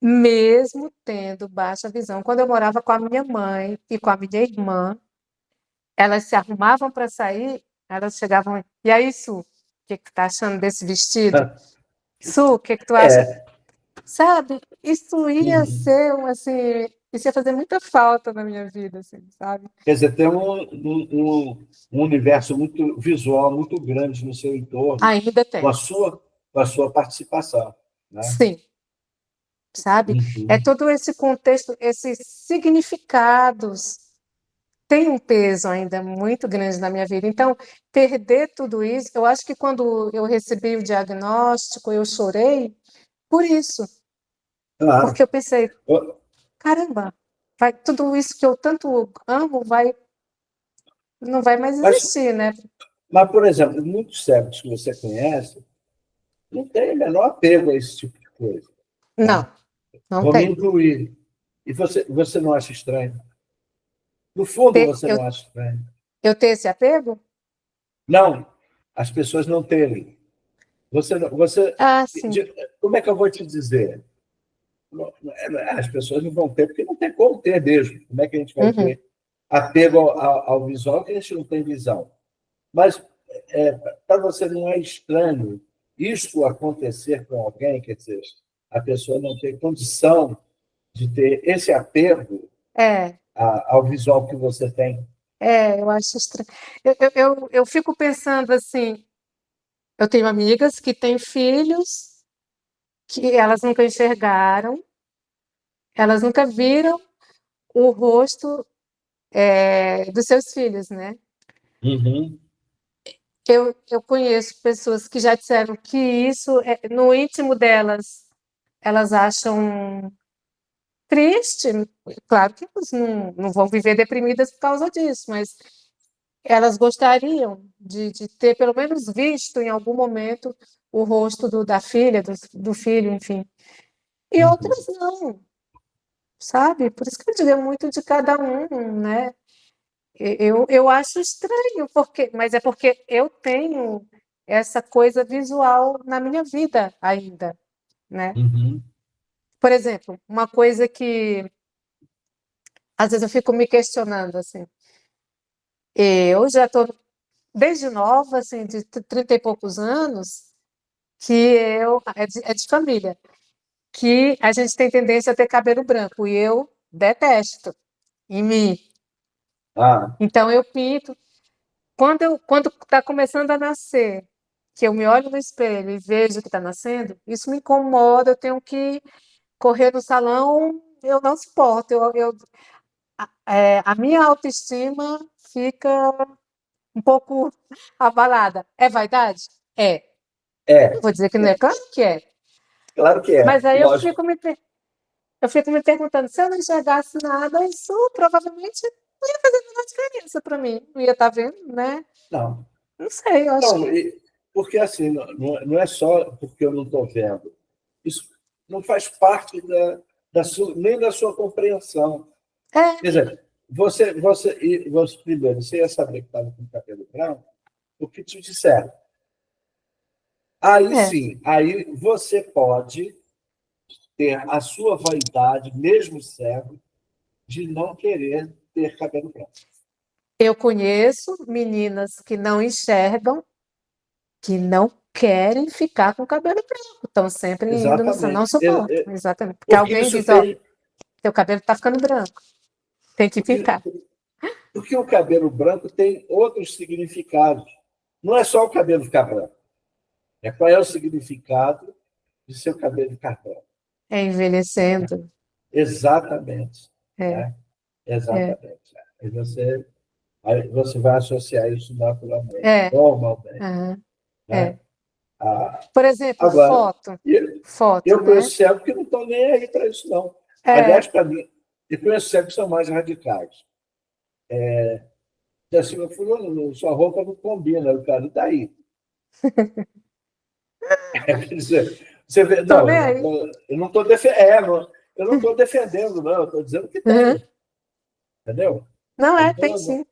mesmo tendo baixa visão, quando eu morava com a minha mãe e com a minha irmã, elas se arrumavam para sair, elas chegavam, e aí, Su, o que que tu tá achando desse vestido? Su, o que que tu acha? é, Sabe? Isso ia uhum. ser assim, isso ia fazer muita falta na minha vida, assim, sabe? Quer dizer, tem um universo muito visual, muito grande no seu entorno, Ainda com a tem. sua, com a sua participação. Né? Sim, sabe? É Uhum, todo esse contexto, esses significados, tem um peso ainda muito grande na minha vida. Então, perder tudo isso, eu acho que quando eu recebi o diagnóstico, eu chorei por isso, Claro. porque eu pensei, Ô, caramba, tudo isso que eu tanto amo não vai mais Mas, existir, né? por exemplo, muitos cegos que você conhece não têm o menor apego a esse tipo de coisa. Não, Tá? não Vou me tem. incluir. E você não acha estranho? No fundo, você Eu, não acha estranho? eu ter esse apego? Não, as pessoas não terem. Você, Ah, sim. como é que eu vou te dizer? As pessoas não vão ter, porque não tem como ter mesmo. Como é que a gente vai Uhum. ter apego ao visual que a gente não tem visão? Mas para você não é estranho isso acontecer com alguém, quer dizer, a pessoa não ter condição de ter esse apego É, ao visual que você tem. eu acho estranho. Eu fico pensando assim, eu tenho amigas que têm filhos que elas nunca enxergaram, elas nunca viram o rosto dos seus filhos, né? Uhum, Eu conheço pessoas que já disseram que isso, no íntimo delas, elas acham triste. Claro que elas não vão viver deprimidas por causa disso, mas elas gostariam de ter pelo menos visto em algum momento o rosto da filha, do filho, enfim. E uhum, outras não, sabe? Por isso que eu digo, é muito de cada um, né? Eu acho estranho, mas é porque eu tenho essa coisa visual na minha vida ainda, né? uhum. Por exemplo, uma coisa que às vezes eu fico me questionando assim. Eu já estou desde nova, assim, de 30 e poucos anos, que é de família, que a gente tem tendência a ter cabelo branco e eu detesto em mim. Ah, Então eu pinto. Quando está começando a nascer, que eu me olho no espelho e vejo que está nascendo, isso me incomoda, eu tenho que correr no salão, eu não suporto. A minha autoestima fica um pouco abalada. É vaidade? É. Não é, vou dizer que não é, claro que é. claro que Mas é, aí lógico. eu fico me perguntando, se eu não enxergasse nada, isso provavelmente não ia fazer nenhuma diferença para mim. Não ia estar vendo, né? Não, Não sei, eu acho não, que porque assim, não é só porque eu não estou vendo. Isso não faz parte nem da sua compreensão. é, Quer dizer, primeiro, você ia saber que estava com cabelo branco, o que te disseram. Aí é. sim, aí você pode ter a sua vaidade, mesmo cego, de não querer ter cabelo branco. Eu conheço meninas que não enxergam, que não querem ficar com o cabelo branco, estão sempre indo no salão, não Exatamente. suportam, exatamente. Porque Porque alguém isso diz, ó, tem. teu cabelo está ficando branco, tem que Porque, ficar. porque o cabelo branco tem outros significados. Não é só o cabelo ficar branco. Qual é o significado de seu cabelo ficar branco? É envelhecendo. Exatamente. É, Né? é, Exatamente. Aí você vai associar isso naturalmente, é, normalmente. aham, Né? é. Ah, Por exemplo, agora, foto, eu, foto, eu né? conheço cegos que não estão nem aí para isso, não. É, Aliás, para mim, eu conheço cegos que são mais radicais. Diz assim, meu filho, sua roupa não combina, o cara está aí. Quer dizer, você vê, tô não, nem aí. eu não estou defendendo, eu não estou defendendo, não, eu estou dizendo que Uhum. tem, entendeu? Não Eu é, não tem tô, sim.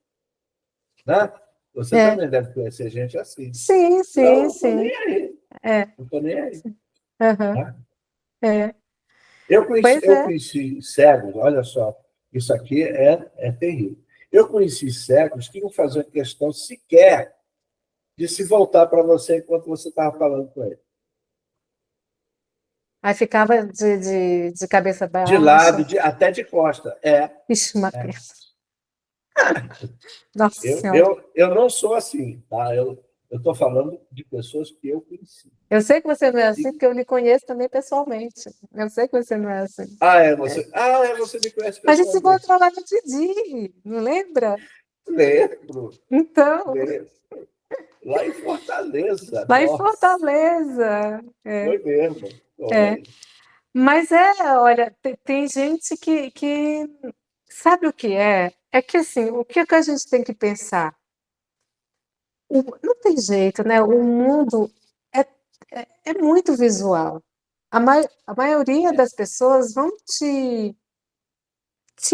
né? Você É. também deve conhecer gente assim. Sim, Não, sim, não estou sim. nem aí, É. não estou nem aí. Aham. Né? É. Eu conheci, Pois eu é. conheci cegos, olha só, isso aqui é terrível. Eu conheci cegos que não faziam questão sequer de se voltar para você enquanto você estava falando com ele. Aí ficava de cabeça De baixa. lado, até de costa. É, Ixi, uma é. pensa. Nossa Eu, Senhora. eu, eu não sou assim, tá? Eu estou falando de pessoas que eu conheci. Eu sei que você não é assim, E- porque eu lhe conheço também pessoalmente. Eu sei que você não é assim. Você me conhece A gente se pessoalmente. encontrou lá no Didi, não lembra? Lembro, Então, lembro. Lá em Fortaleza, lá em nossa, Fortaleza. foi mesmo. É. Foi. Mas olha, tem gente que sabe o que é? É que assim, o que é que a gente tem que pensar? Não tem jeito, né? O mundo é muito visual. A maioria das pessoas vão te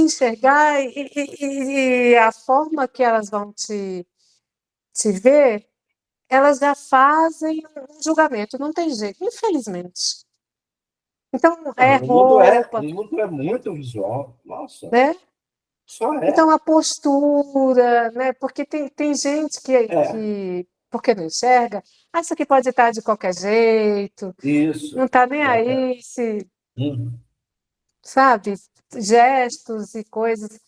enxergar e a forma que elas vão te ver, elas já fazem um julgamento, não tem jeito, infelizmente. Então, Não, é o roupa, mundo é muito visual. Nossa, né? só Então, é. a postura, né? Porque tem gente É, porque não enxerga, acha que pode estar de qualquer jeito, não isso. está nem É. aí, se, Hum, sabe, gestos e coisas.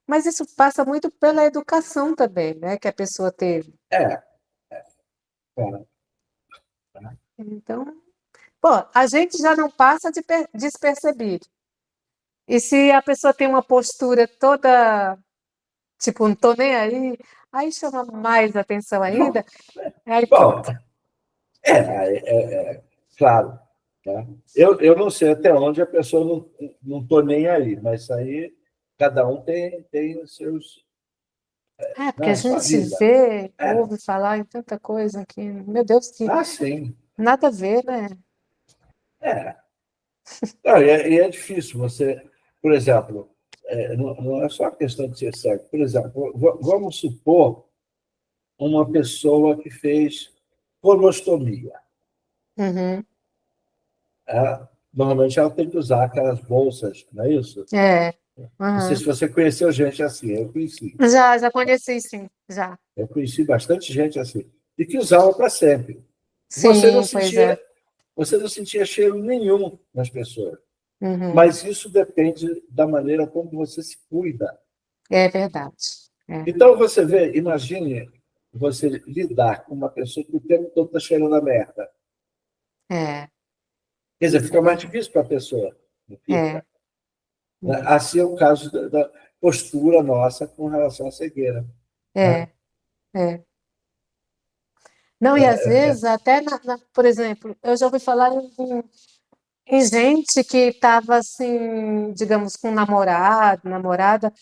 Mas isso passa muito pela educação também, né? Que a pessoa teve. é, é. Então, pô, a gente já não passa despercebido. E se a pessoa tem uma postura toda, tipo, não tô nem aí chama mais atenção Bom, ainda, aí bom, pronto. claro. Tá? Eu não sei até onde a pessoa não estou nem aí, mas isso aí cada um tem os seus, É, porque a né, sua gente vida. vê, É. ouve falar em tanta coisa que, meu Deus, que Sim. nada a ver, né? É. Não, e é difícil você, por exemplo, não é só a questão de ser cego. Por exemplo, vamos supor uma pessoa que fez colostomia. Uhum. Normalmente ela tem que usar aquelas bolsas, não é isso? É. Não sei Uhum. se você conheceu gente assim, eu conheci. Já conheci, sim, já. Eu conheci bastante gente assim. E que usava para sempre. Você não Sim, pois sentia, é. você não sentia cheiro nenhum nas pessoas. Uhum. Mas isso depende da maneira como você se cuida. É verdade. É. Então, você vê, imagine você lidar com uma pessoa que o tempo todo está cheirando a merda. É, Quer dizer, é fica mais verdade. difícil para a pessoa. Não É, fica? Né? Assim é o caso da postura nossa com relação à cegueira. Né? é, é. Não, e às vezes, até, por exemplo, eu já ouvi falar em gente que estava assim, digamos, com um namorado, namorada,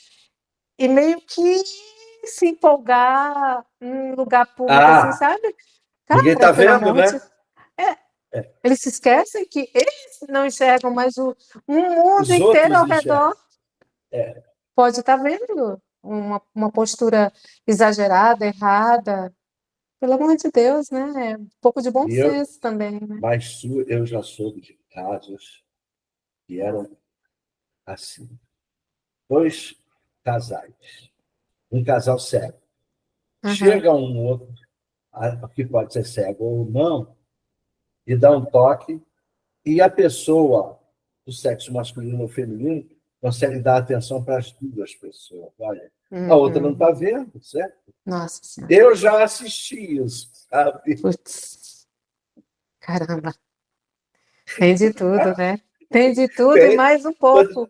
e meio que se empolgar em lugar público, assim, Ah, sabe? ninguém Cara, está pelo vendo, amor né? de... É, eles se esquecem que eles não enxergam, mas um mundo Os inteiro outros ao enxergam. redor pode estar vendo uma postura exagerada, errada. Pelo amor de Deus, né? É um pouco de bom E eu, senso também, né? mas eu já soube de casos que eram assim. Dois casais. Um casal cego. Aham. Chega um outro, que pode ser cego ou não, e dá um toque, e a pessoa do sexo masculino ou feminino consegue dar atenção para as duas pessoas. Olha, a outra não Uhum. está vendo, certo? Nossa Senhora. Eu já assisti isso, sabe? Putz, caramba. Tem de tudo, né? Tem de tudo e Tem, mais um pouco.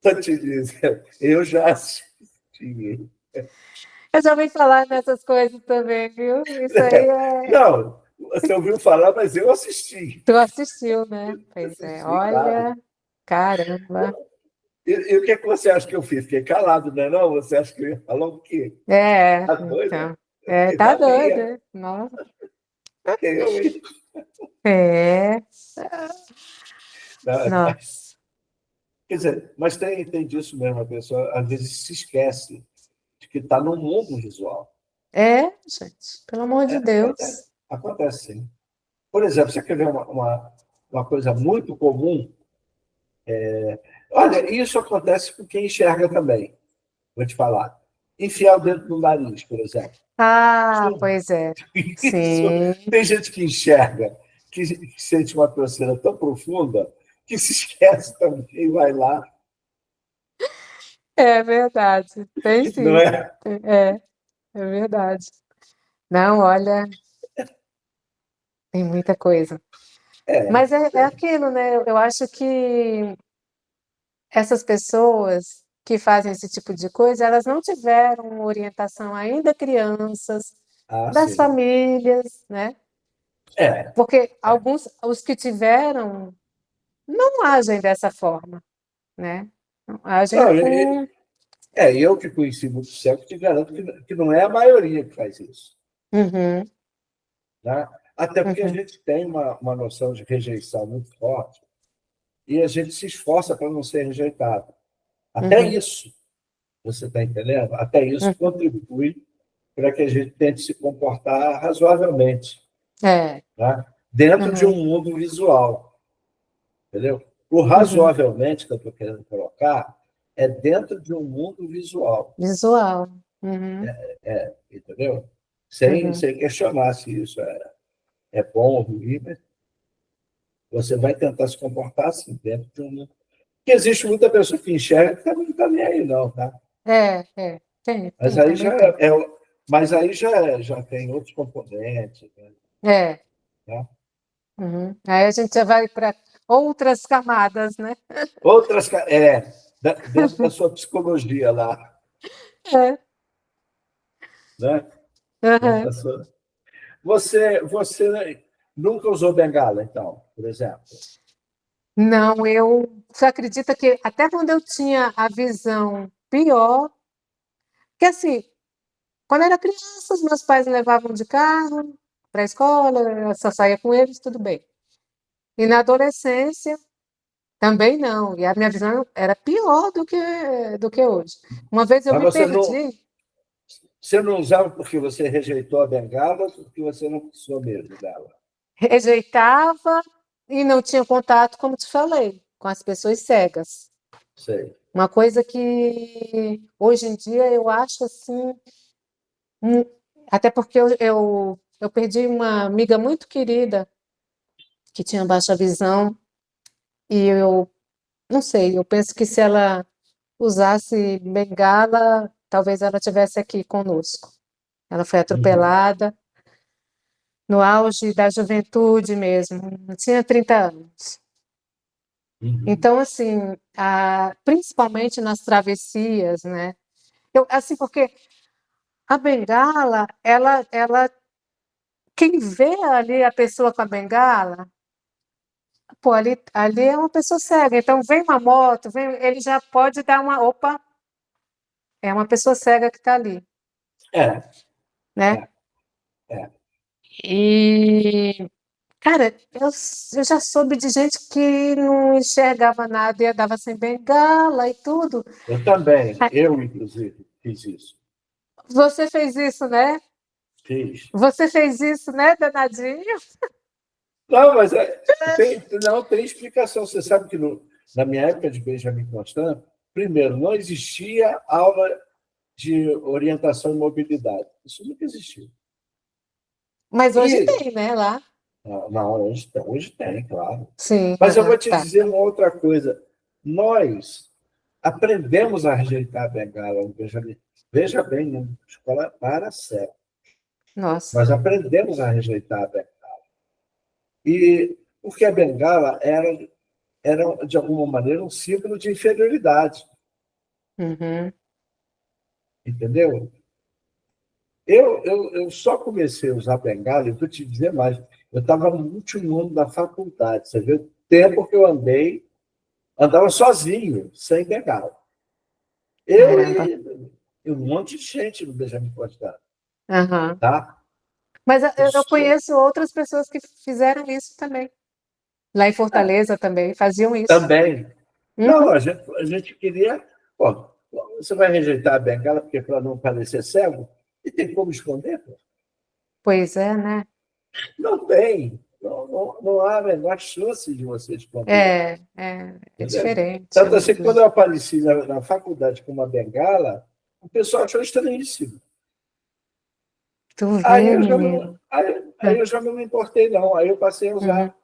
estou te dizendo, eu já assisti. Eu já ouvi falar nessas coisas também, viu? Isso aí é. Não, você ouviu falar, mas eu assisti. Tu assistiu, né? Pois é. Assisti, claro. Olha, caramba. E o que é que você acha que eu fiz? Fiquei calado, não é não? Você acha que eu ia falar o quê? É, Tá doida? então. É, E tá da doido, minha, né? Nossa. eu, hein? É, Não, nossa. quer dizer, mas tem disso mesmo, a pessoa às vezes se esquece de que está no mundo visual. É, gente, pelo amor de Acontece, Deus. acontece sim. Por exemplo, você quer ver uma coisa muito comum? Olha, isso acontece com quem enxerga também, vou te falar. Enfiar o dedo no nariz, por exemplo. Ah, pois é. Isso, Sim, tem gente que enxerga, que sente uma torcida tão profunda, que se esquece também e vai lá, é verdade. Tem não sim. é? É, é verdade. Não, olha. tem muita coisa. É, Mas é aquilo, né? Eu acho que essas pessoas que fazem esse tipo de coisa, elas não tiveram orientação ainda crianças, das sim. famílias, né? É, Porque alguns, os que tiveram, não agem dessa forma, né? Não agem não, com... eu que conheci muito cego, te garanto que não é a maioria que faz isso. Uhum, Tá? Até porque a uhum, gente tem uma noção de rejeição muito forte e a gente se esforça para não ser rejeitado. Até uhum, isso, você está entendendo? Até isso uhum. contribui para que a gente tente se comportar razoavelmente, É, tá? Dentro de um uhum, mundo visual, entendeu? O uhum. razoavelmente que eu estou querendo colocar é dentro de um mundo visual, Visual. Uhum, entendeu? Sem, uhum. sem questionar se isso é bom ou ruim, mas você vai tentar se comportar assim, dentro de um mundo. Porque existe muita pessoa que enxerga que também não está nem aí, não, tá? Mas Tem, aí já também tem. mas aí já tem outros componentes, né? É, Tá? uhum. Aí a gente já vai para outras camadas, né? Outras, dentro da sua psicologia lá, É, né? Dentro uhum. da sua... Você nunca usou bengala, então, por exemplo? Não, você acredita que até quando eu tinha a visão pior, que assim, quando eu era criança, os meus pais me levavam de carro para a escola, eu só saía com eles, tudo bem. E na adolescência, também não. E a minha visão era pior do que hoje. Uma vez eu Mas me perdi, você não usava porque você rejeitou a bengala ou porque você não precisou mesmo dela? rejeitava e não tinha contato, como te falei, com as pessoas cegas. Sei. Uma coisa que hoje em dia eu acho assim, hum, até porque eu perdi uma amiga muito querida que tinha baixa visão e eu não sei, eu penso que se ela usasse bengala, talvez ela tivesse aqui conosco. Ela foi Uhum, atropelada no auge da juventude mesmo, tinha 30 anos. uhum. Então, assim, principalmente nas travessias, né? Assim, porque a bengala, quem vê ali a pessoa com a bengala, pô, ali é uma pessoa cega. Então, vem uma moto, ele já pode dar opa, é uma pessoa cega que está ali, É, né? é, é. E, cara, eu já soube de gente que não enxergava nada e andava sem bengala e tudo. Eu também, Ah, eu, inclusive, fiz isso. você fez isso, né? Fiz. Você fez isso, né, danadinho? Não, mas não tem explicação. Você sabe que na minha época de Benjamin Constant, primeiro, não existia aula de orientação e mobilidade. Isso nunca existiu. Mas hoje E, tem, né, lá? não, hoje tem, claro. Sim, Mas eu vou aham, te tá. dizer uma outra coisa. Nós aprendemos a rejeitar a bengala no Benjamin. Veja bem, na escola para cego. Nossa. Nós aprendemos a rejeitar a bengala. E porque a bengala era, de alguma maneira, um símbolo de inferioridade, Uhum. entendeu? Eu só comecei a usar bengala, e vou te dizer mais, eu estava no último ano da faculdade, você vê o tempo que eu andava sozinho, sem bengala. Eu Caramba. e um monte de gente no Benjamin Constant, Aham. tá? Mas eu Isso, conheço outras pessoas que fizeram isso também. Lá em Fortaleza também faziam isso. também. Não, Uhum. a gente queria. Pô, você vai rejeitar a bengala porque para não parecer cego? E tem como esconder? Pô? Pois é, né? Não tem. Não há a menor chance de você esconder. É Entendeu? diferente. Tanto assim, quando eu apareci na faculdade com uma bengala, o pessoal achou estranhíssimo. Tu vê, Aí eu já não, menino. aí eu já não me importei, não. Aí eu passei a Uhum. usar.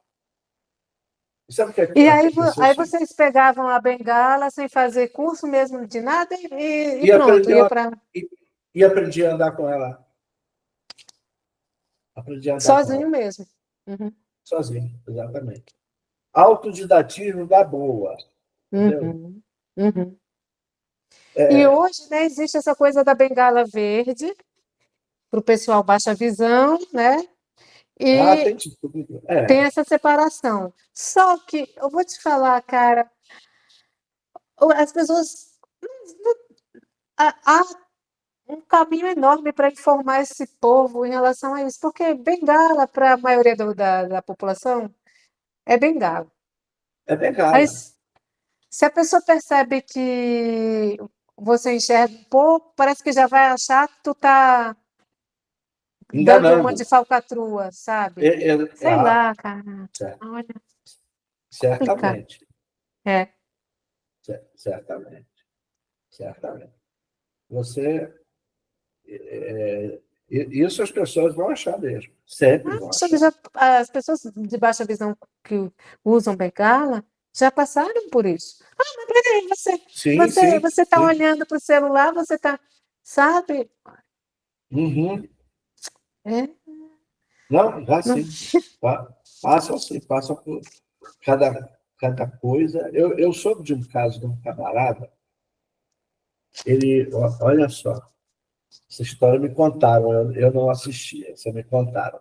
Sabe o que E a pessoa aí vocês pegavam a bengala sem fazer curso mesmo de nada e e pronto, ia para e aprendi a andar com ela. Aprendi a andar com ela. sozinho mesmo. Uhum. Sozinho, exatamente. Autodidatismo da boa, entendeu? Uhum. Uhum. E É, hoje, né, existe essa coisa da bengala verde para o pessoal baixa visão, né? E tem de tudo. tem essa separação. Só que eu vou te falar, cara, as pessoas há um caminho enorme para informar esse povo em relação a isso, porque bengala para a maioria da população é bengala. É Aí, bengala. se a pessoa percebe que você enxerga um pouco, parece que já vai achar que tu tá dando uma Enganando. de falcatrua, sabe? É, é, Sei lá, cara. cer- Olha, complicado. certamente. É. Certamente. Certamente. Você. Isso as pessoas vão achar mesmo. Sempre vão Sabe, achar. as pessoas de baixa visão que usam bengala já passaram por isso. Ah, mas peraí, Sim, sim, você está sim. olhando para o celular, você está, sabe? Uhum. É, Não, já não. sim. Passam sim, passam por cada coisa. Eu soube de um caso de um camarada, olha só, essa história me contaram, eu não assisti, essa me contaram.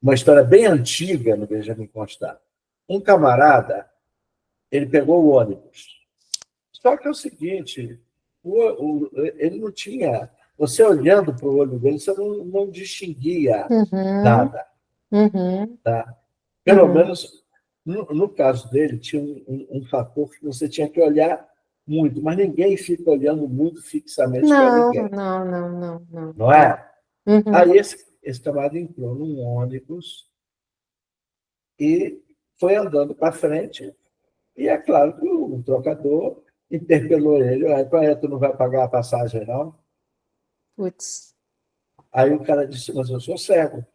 Uma história bem antiga no Benjamin Constant. Um camarada, ele pegou o ônibus. Só que é o seguinte, ele não tinha. Você olhando para o olho dele, você não distinguia Uhum, nada. uhum, Tá? Pelo uhum. menos, no caso dele, tinha um fator que você tinha que olhar muito, mas ninguém fica olhando muito fixamente para Não, ninguém, não, não, não, não, não não. é? Uhum. Aí esse camarada entrou num ônibus e foi andando para frente, e é claro que o trocador interpelou ele: qual é, tu não vai pagar a passagem, não? Putz, Aí o cara disse: mas eu sou cego.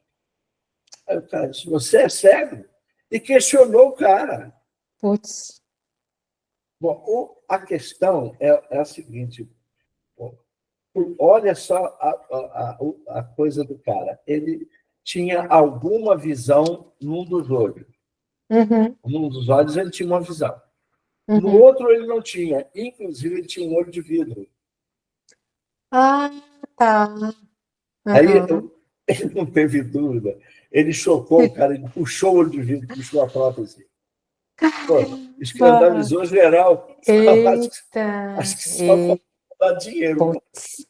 Aí o cara disse: você é cego? E questionou o cara. putz. Bom, a questão é a seguinte: olha só a coisa do cara. Ele tinha alguma visão num dos olhos. Uhum, Num dos olhos ele tinha uma visão. No uhum. outro ele não tinha. Inclusive ele tinha um olho de vidro. Ah, tá. Aí Uhum. ele não teve dúvida. Ele chocou o cara, ele puxou o olho de vidro, puxou a prótese. Pô, Caramba! escandalizou geral. Eita! Acho que só E, falta dar dinheiro putz.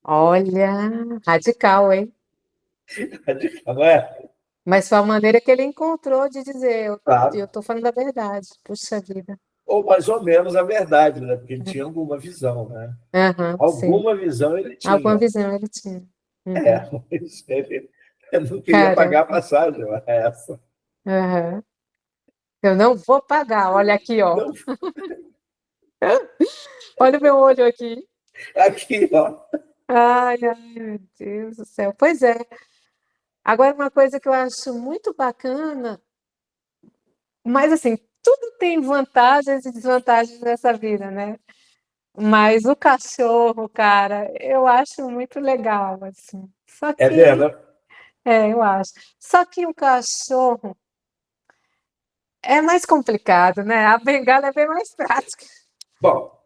Olha, radical, hein? não é? Mas foi a maneira que ele encontrou de dizer, eu Claro. tô falando a verdade. Puxa vida. Ou mais ou menos a verdade, né? Porque ele tinha alguma visão, né? Aham, sim. Alguma visão ele Alguma tinha. visão ele tinha. Uhum. Mas ele não queria pagar a Caramba. passagem, essa. Aham. Eu não vou pagar. Olha aqui, ó. Não, Olha o meu olho aqui. aqui, ó. Ai, ai, meu Deus do céu. Pois é. Agora, uma coisa que eu acho muito bacana, mas assim, tudo tem vantagens e desvantagens nessa vida, né? Mas o cachorro, cara, eu acho muito legal, assim. Só É que, verdade. eu acho. Só que o cachorro é mais complicado, né? A bengala é bem mais prática. Bom,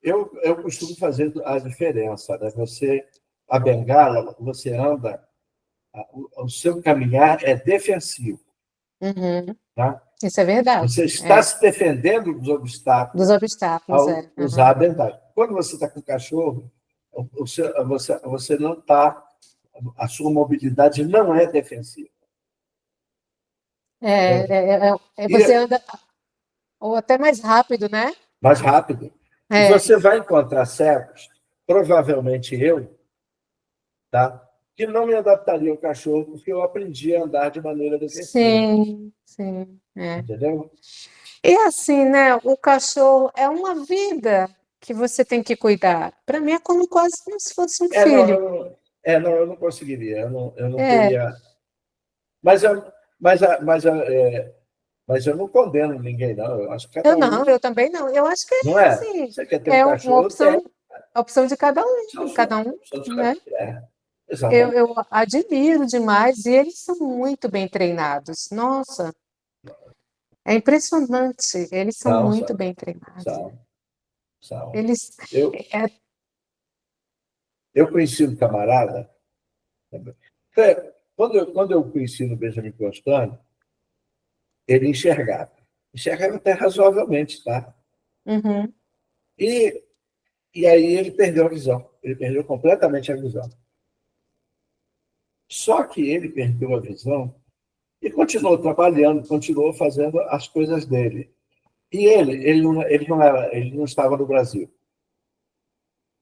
eu costumo fazer a diferença, né? A bengala, você anda, o seu caminhar é defensivo, Uhum. tá? Isso é verdade. Você está É. se defendendo dos Dos obstáculos obstáculos, ao é. usar Uhum. a bengala. Quando você está com o cachorro, você não está, a sua mobilidade não é defensiva. Entendeu? Você E anda ou até mais rápido, né? mais rápido. E É. você vai encontrar cegos, provavelmente eu, tá? Que não me adaptaria ao cachorro, porque eu aprendi a andar de maneira defensiva. Sim, sim, é. Entendeu? E assim, né, o cachorro é uma vida que você tem que cuidar. Para mim é como quase como se fosse um É, não, filho. eu não conseguiria, eu não É. teria. Mas eu, mas, a- mas, a- é, mas eu não condeno ninguém, não. Eu acho que Eu cada não, um, eu também não. Eu acho que não é é? assim, Você quer ter um é uma cachorro, tem. opção de cada um, Opção né? de cada, Exatamente. eu admiro demais, e eles são muito bem treinados. Nossa, é impressionante, eles são São, muito são, bem treinados. são, são. Eles, Eu, é, eu conheci um camarada. Quando eu conheci no Benjamin Constant, ele enxergava. Enxergava até razoavelmente, tá? uhum, E, e aí ele perdeu a visão. Ele perdeu completamente a visão. Só que ele perdeu a visão e continuou trabalhando, continuou fazendo as coisas dele. E ele não estava no Brasil.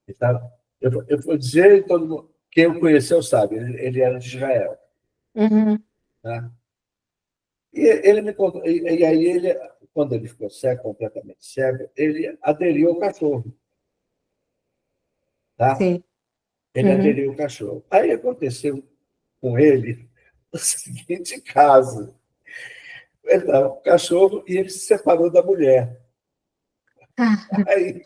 Ele estava, eu vou dizer, todo mundo, quem o conheceu sabe, ele era de Israel. uhum, Né? E ele me contou, e aí ele, quando ele ficou cego, completamente cego, ele aderiu ao cachorro, tá? sim, Ele uhum. aderiu ao cachorro. Aí aconteceu com ele o seguinte caso. Ele estava com o cachorro e ele se separou da mulher. Ah, Aí,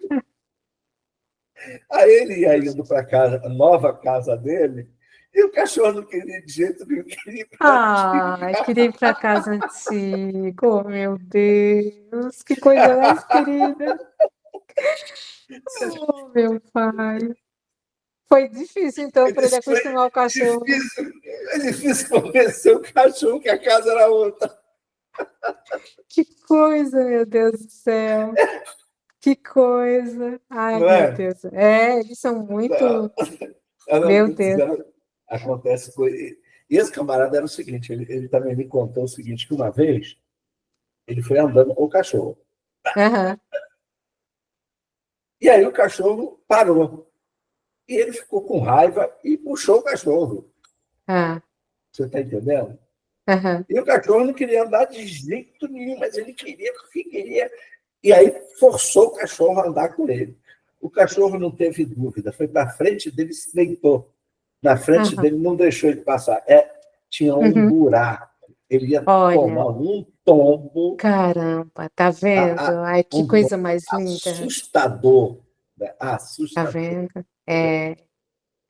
aí ele ia indo para casa, a nova casa dele, e o cachorro não queria de jeito nenhum, queria ir para ai, queria ir para casa antiga, oh meu Deus, que coisa mais querida. Oh, meu pai. Foi difícil, então, para ele Foi acostumar o cachorro. difícil, é difícil convencer o cachorro que a casa era outra. Que coisa, meu Deus do céu. Que coisa. Ai, Não meu é? Deus. É, eles são muito. Meu Deus. Acontece coisa. E esse camarada era o seguinte: ele também me contou o seguinte: que uma vez ele foi andando com o cachorro. Aham. E aí o cachorro parou. E ele ficou com raiva e puxou o cachorro. Ah, Você está entendendo? aham. E o cachorro não queria andar de jeito nenhum, mas ele queria, porque queria. E aí forçou o cachorro a andar com ele. O cachorro não teve dúvida, foi para frente dele, se deitou. Na frente Aham. dele, não deixou ele passar. Tinha um Uhum. buraco. Ele ia Olha, tomar um tombo, caramba, tá vendo? Ai, que um tombo coisa mais linda. assustador. Né? Tá Assustador. vendo? É,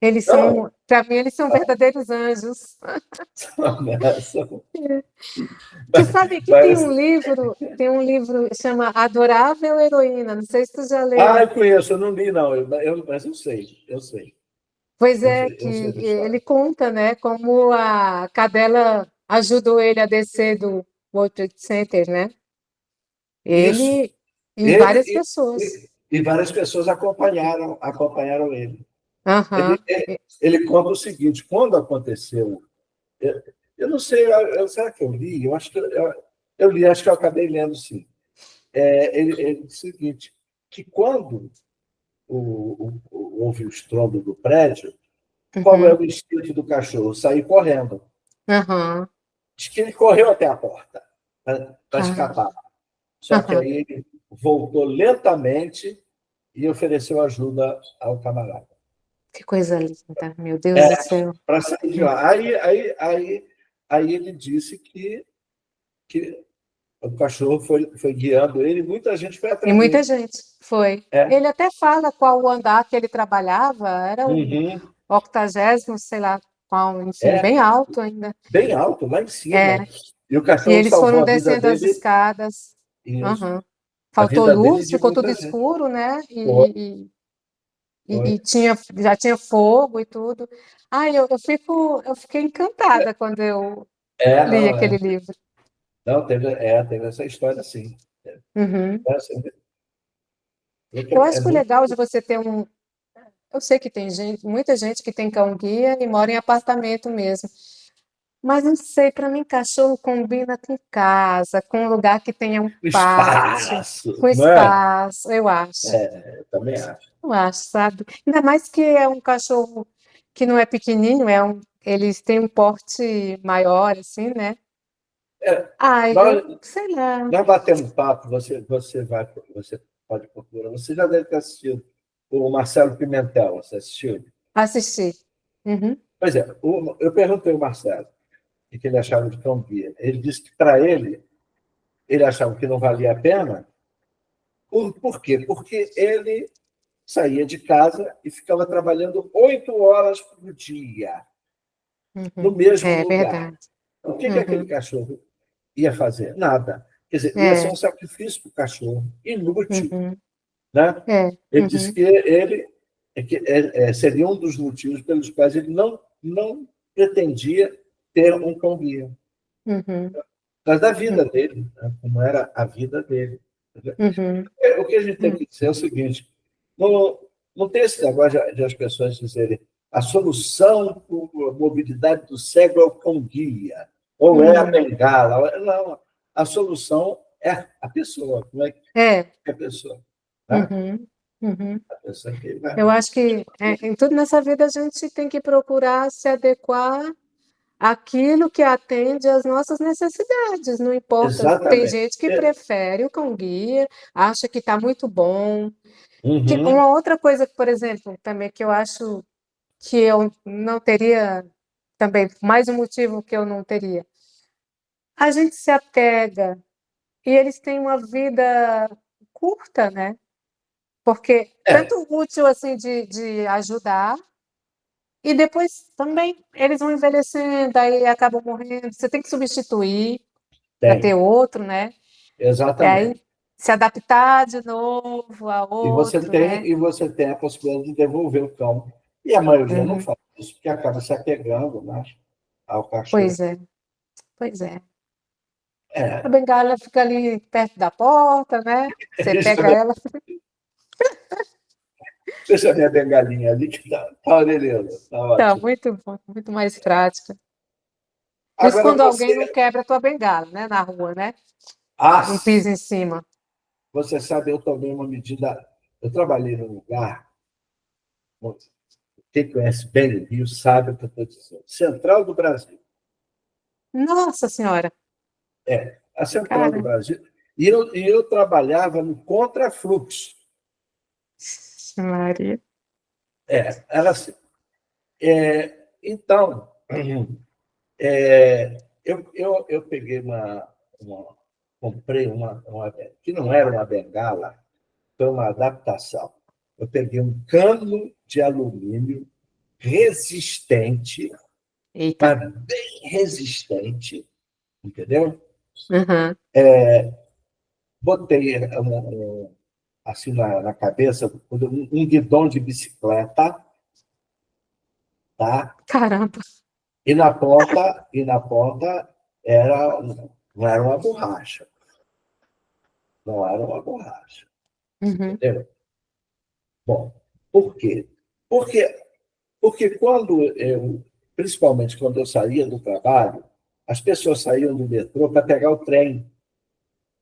eles Não, são, para mim, eles são verdadeiros anjos. Você sabe que mas, tem um livro que chama Adorável Heroína, não sei se tu já leu. eu conheço, eu não li, não, mas eu sei, eu sei. Pois é, Eu sei que da ele história. conta, né, como a cadela ajudou ele a descer do World Trade Center, né? Isso. Ele e Ele várias pessoas. e várias pessoas acompanharam ele. Aham. Ele conta o seguinte: quando aconteceu, eu, eu não sei, será que eu li? Eu acho que eu li, acho que eu acabei lendo sim. Ele disse o seguinte: que quando houve o estrondo do prédio, qual é Uhum. o instinto do cachorro? Sair correndo. Aham. Diz que ele correu até a porta para Ah, escapar. Só que aham. aí ele voltou lentamente e ofereceu ajuda ao camarada. Que coisa linda, meu Deus do céu. Para sair de lá. Aí ele disse que o cachorro foi guiando ele, e muita gente foi E atrás muita dele. gente foi. É. Ele até fala qual o andar que ele trabalhava, era o Uhum. 80º, sei lá qual, enfim, É, bem alto ainda. bem alto, lá em cima. É, E o e cachorro eles salvou foram a vida descendo as dele, escadas. isso, Aham. a Faltou vida dele e luz, de ficou tudo muita gente. escuro, né? Foi, E foi. já tinha fogo e tudo. Ai, eu fiquei encantada quando eu li Não, aquele livro. Não, teve essa história, sim. Uhum. É, assim, Eu é acho que o muito. legal de você ter um. Eu sei que tem gente, muita gente que tem cão-guia e mora em apartamento mesmo. Mas não sei, para mim, cachorro combina com casa, com um lugar que tenha um pátio, Espaço, com não é? espaço, eu acho. Eu também acho. Eu acho, sabe? Ainda mais que é um cachorro que não é pequenininho, eles têm um porte maior, assim, né? É, Ai, nós, eu sei lá. nós batemos papo, você pode procurar. Você já deve ter assistido o Marcelo Pimentel, você assistiu? Assistir. Uhum. Pois é, eu perguntei ao Marcelo o que ele achava de cão guia. Ele disse que, para ele achava que não valia a pena. Por quê? Porque ele saía de casa e ficava trabalhando 8 horas por dia, no mesmo É lugar. verdade. O que aquele cachorro ia fazer? Nada. Quer dizer, ia ser É. um sacrifício para o cachorro, inútil. Uhum. Né? É. Ele disse que seria um dos motivos pelos quais ele não pretendia ter um cão-guia. Uhum. Por causa da vida dele, né? Como era a vida dele. Uhum. O que a gente tem que dizer é o seguinte: não tem esse negócio de as pessoas dizerem a solução para a mobilidade do cego é o cão-guia, ou é a bengala. Não, a solução é a pessoa. Como é que É. é a pessoa? Né? Uhum. Uhum. A pessoa que vai... Eu acho que em tudo nessa vida a gente tem que procurar se adequar àquilo que atende às nossas necessidades, não importa. Tem Exatamente. gente que prefere o cão-guia, acha que está muito bom. Que Uhum. uma outra coisa, por exemplo, também que eu acho que eu não teria, também, mais um motivo que eu não teria. A gente se apega e eles têm uma vida curta, né? Porque tanto útil assim de ajudar, e depois também eles vão envelhecendo, aí acabam morrendo. Você tem que substituir para ter Tem, outro, né? E exatamente. aí se adaptar de novo a E você outro, tem, né? e você tem a possibilidade de devolver o cão. E a maioria não Uhum. faz isso, porque acaba se apegando, né, ao cachorro. Pois é, pois é. A É, bengala fica ali perto da porta, né? Você pega ela. deixa a minha bengalinha ali, que tá orelhando, tá Tá ótimo. muito bom, muito mais prática. Isso Agora quando alguém não você. quebra a tua bengala, né? Na rua, né? Ah, Não pisa em cima. você sabe, eu tomei uma medida. Eu trabalhei num lugar, quem conhece bem o Rio sabe o que eu estou dizendo. Central do Brasil. Nossa Senhora! A Central do Cara, Brasil. E eu trabalhava no contrafluxo. Maria. Era assim. Então, eu peguei comprei uma que não era uma bengala, foi uma adaptação. Eu peguei um cano de alumínio resistente, Eita. mas bem resistente, entendeu? Uhum. Botei assim na cabeça um guidão de bicicleta, tá? Caramba. E na ponta não era uma borracha. Não era uma borracha. Uhum. Entendeu? Bom, por quê? Porque, porque principalmente quando eu saía do trabalho, as pessoas saíam do metrô para pegar o trem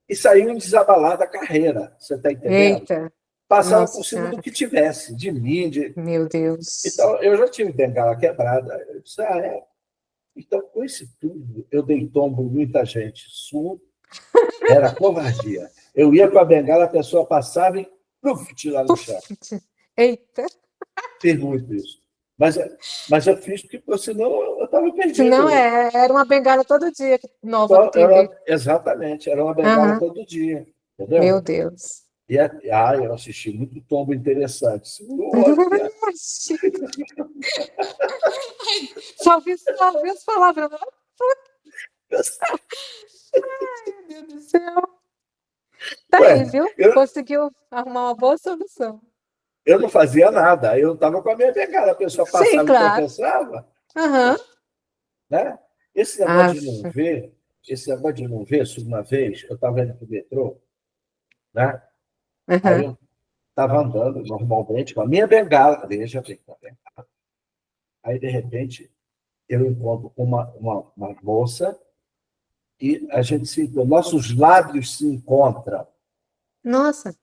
e saíam desabalar da carreira, você está entendendo? Eita. Passava Nossa por cima do Senhora. que tivesse, de mim, de... Meu Deus. Então, eu já tive bengala quebrada. Eu disse, Então, com isso tudo, eu dei tombo em muita gente. Isso era covardia. Eu ia com a bengala, a pessoa passava e tirar no chão. Eita. Fiz muito isso. Mas eu fiz porque senão eu estava Senão perdido. era uma bengala todo dia nova que tu ia ter. Exatamente, era uma bengala Uhum. todo dia. Meu Entendeu? Deus. Eu assisti muito tombo interessante. Olha, Só ouvi as palavras. Ai, meu Deus do céu. Tá aí, ué, viu? Conseguiu arrumar uma boa solução. eu não fazia nada, eu estava com a minha bengala, a pessoa Sim, passava e claro. tropeçava. Aham. Né? Esse negócio Ah, de não ver, uma vez, eu estava indo para o metrô, né? Aí aham. eu estava andando normalmente com a minha bengala, veja bem, tá bem? Aí, de repente, eu encontro uma moça e nossos lábios se encontram. Nossa.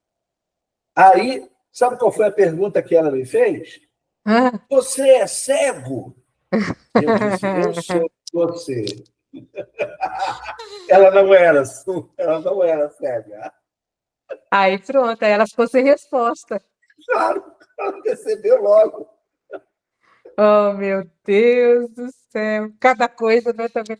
Aí, sabe qual foi a pergunta que ela me fez? Ah. Você é cego? Eu disse, eu sou você. Ela não era cega. Aí pronto, aí ela ficou sem resposta. Claro, ela percebeu logo. Oh, meu Deus do céu. Cada coisa, né, também.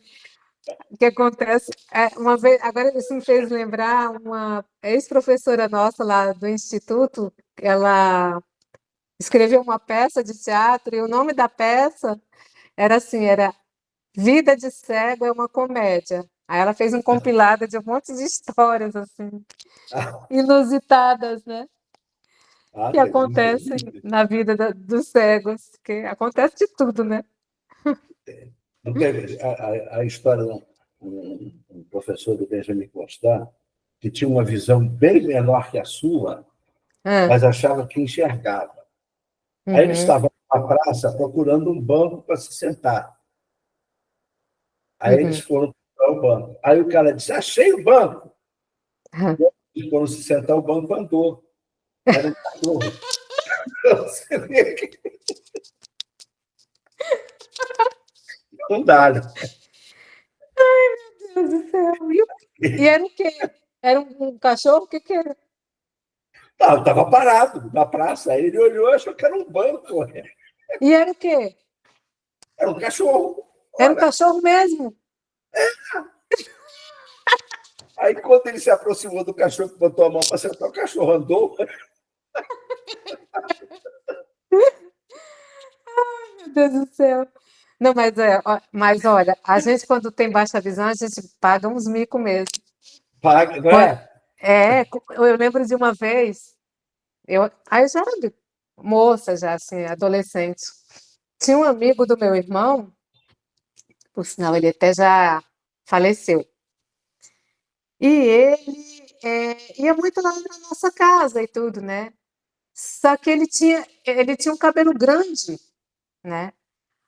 O que acontece, uma vez, agora isso me fez lembrar uma ex-professora nossa lá do instituto, ela escreveu uma peça de teatro e o nome da peça era assim, era Vida de Cego é uma Comédia. Aí ela fez um compilado de um monte de histórias assim, inusitadas, né? Que acontecem na vida dos cegos, que acontece de tudo, né? Não teve a história de um professor do Benjamin Constant, que tinha uma visão bem menor que a sua, Ah, mas achava que enxergava. Aí ele uhum, estava na praça procurando um banco para se sentar. Aí eles uhum. foram para o banco. Aí o cara disse: achei o banco. E quando se sentar, o banco andou. Era um cachorro. Você vê que não dá. Né? Meu Deus do céu. E era o quê? Era um cachorro? O que que era? Estava parado na praça. Aí ele olhou e achou que era um banco. E era o quê? Era um cachorro. Era um Ora, cachorro mesmo. aí, quando ele se aproximou do cachorro, botou a mão para sentar, o cachorro andou. Meu Deus do céu. Não, mas olha, a gente quando tem baixa visão, a gente paga uns mico mesmo. Paga, não Qua- é? eu lembro de uma vez, aí eu já era moça, já assim, adolescente. Tinha um amigo do meu irmão, por sinal, ele até já faleceu. E ele ia muito lá na nossa casa e tudo, né? Só que ele tinha um cabelo grande, né?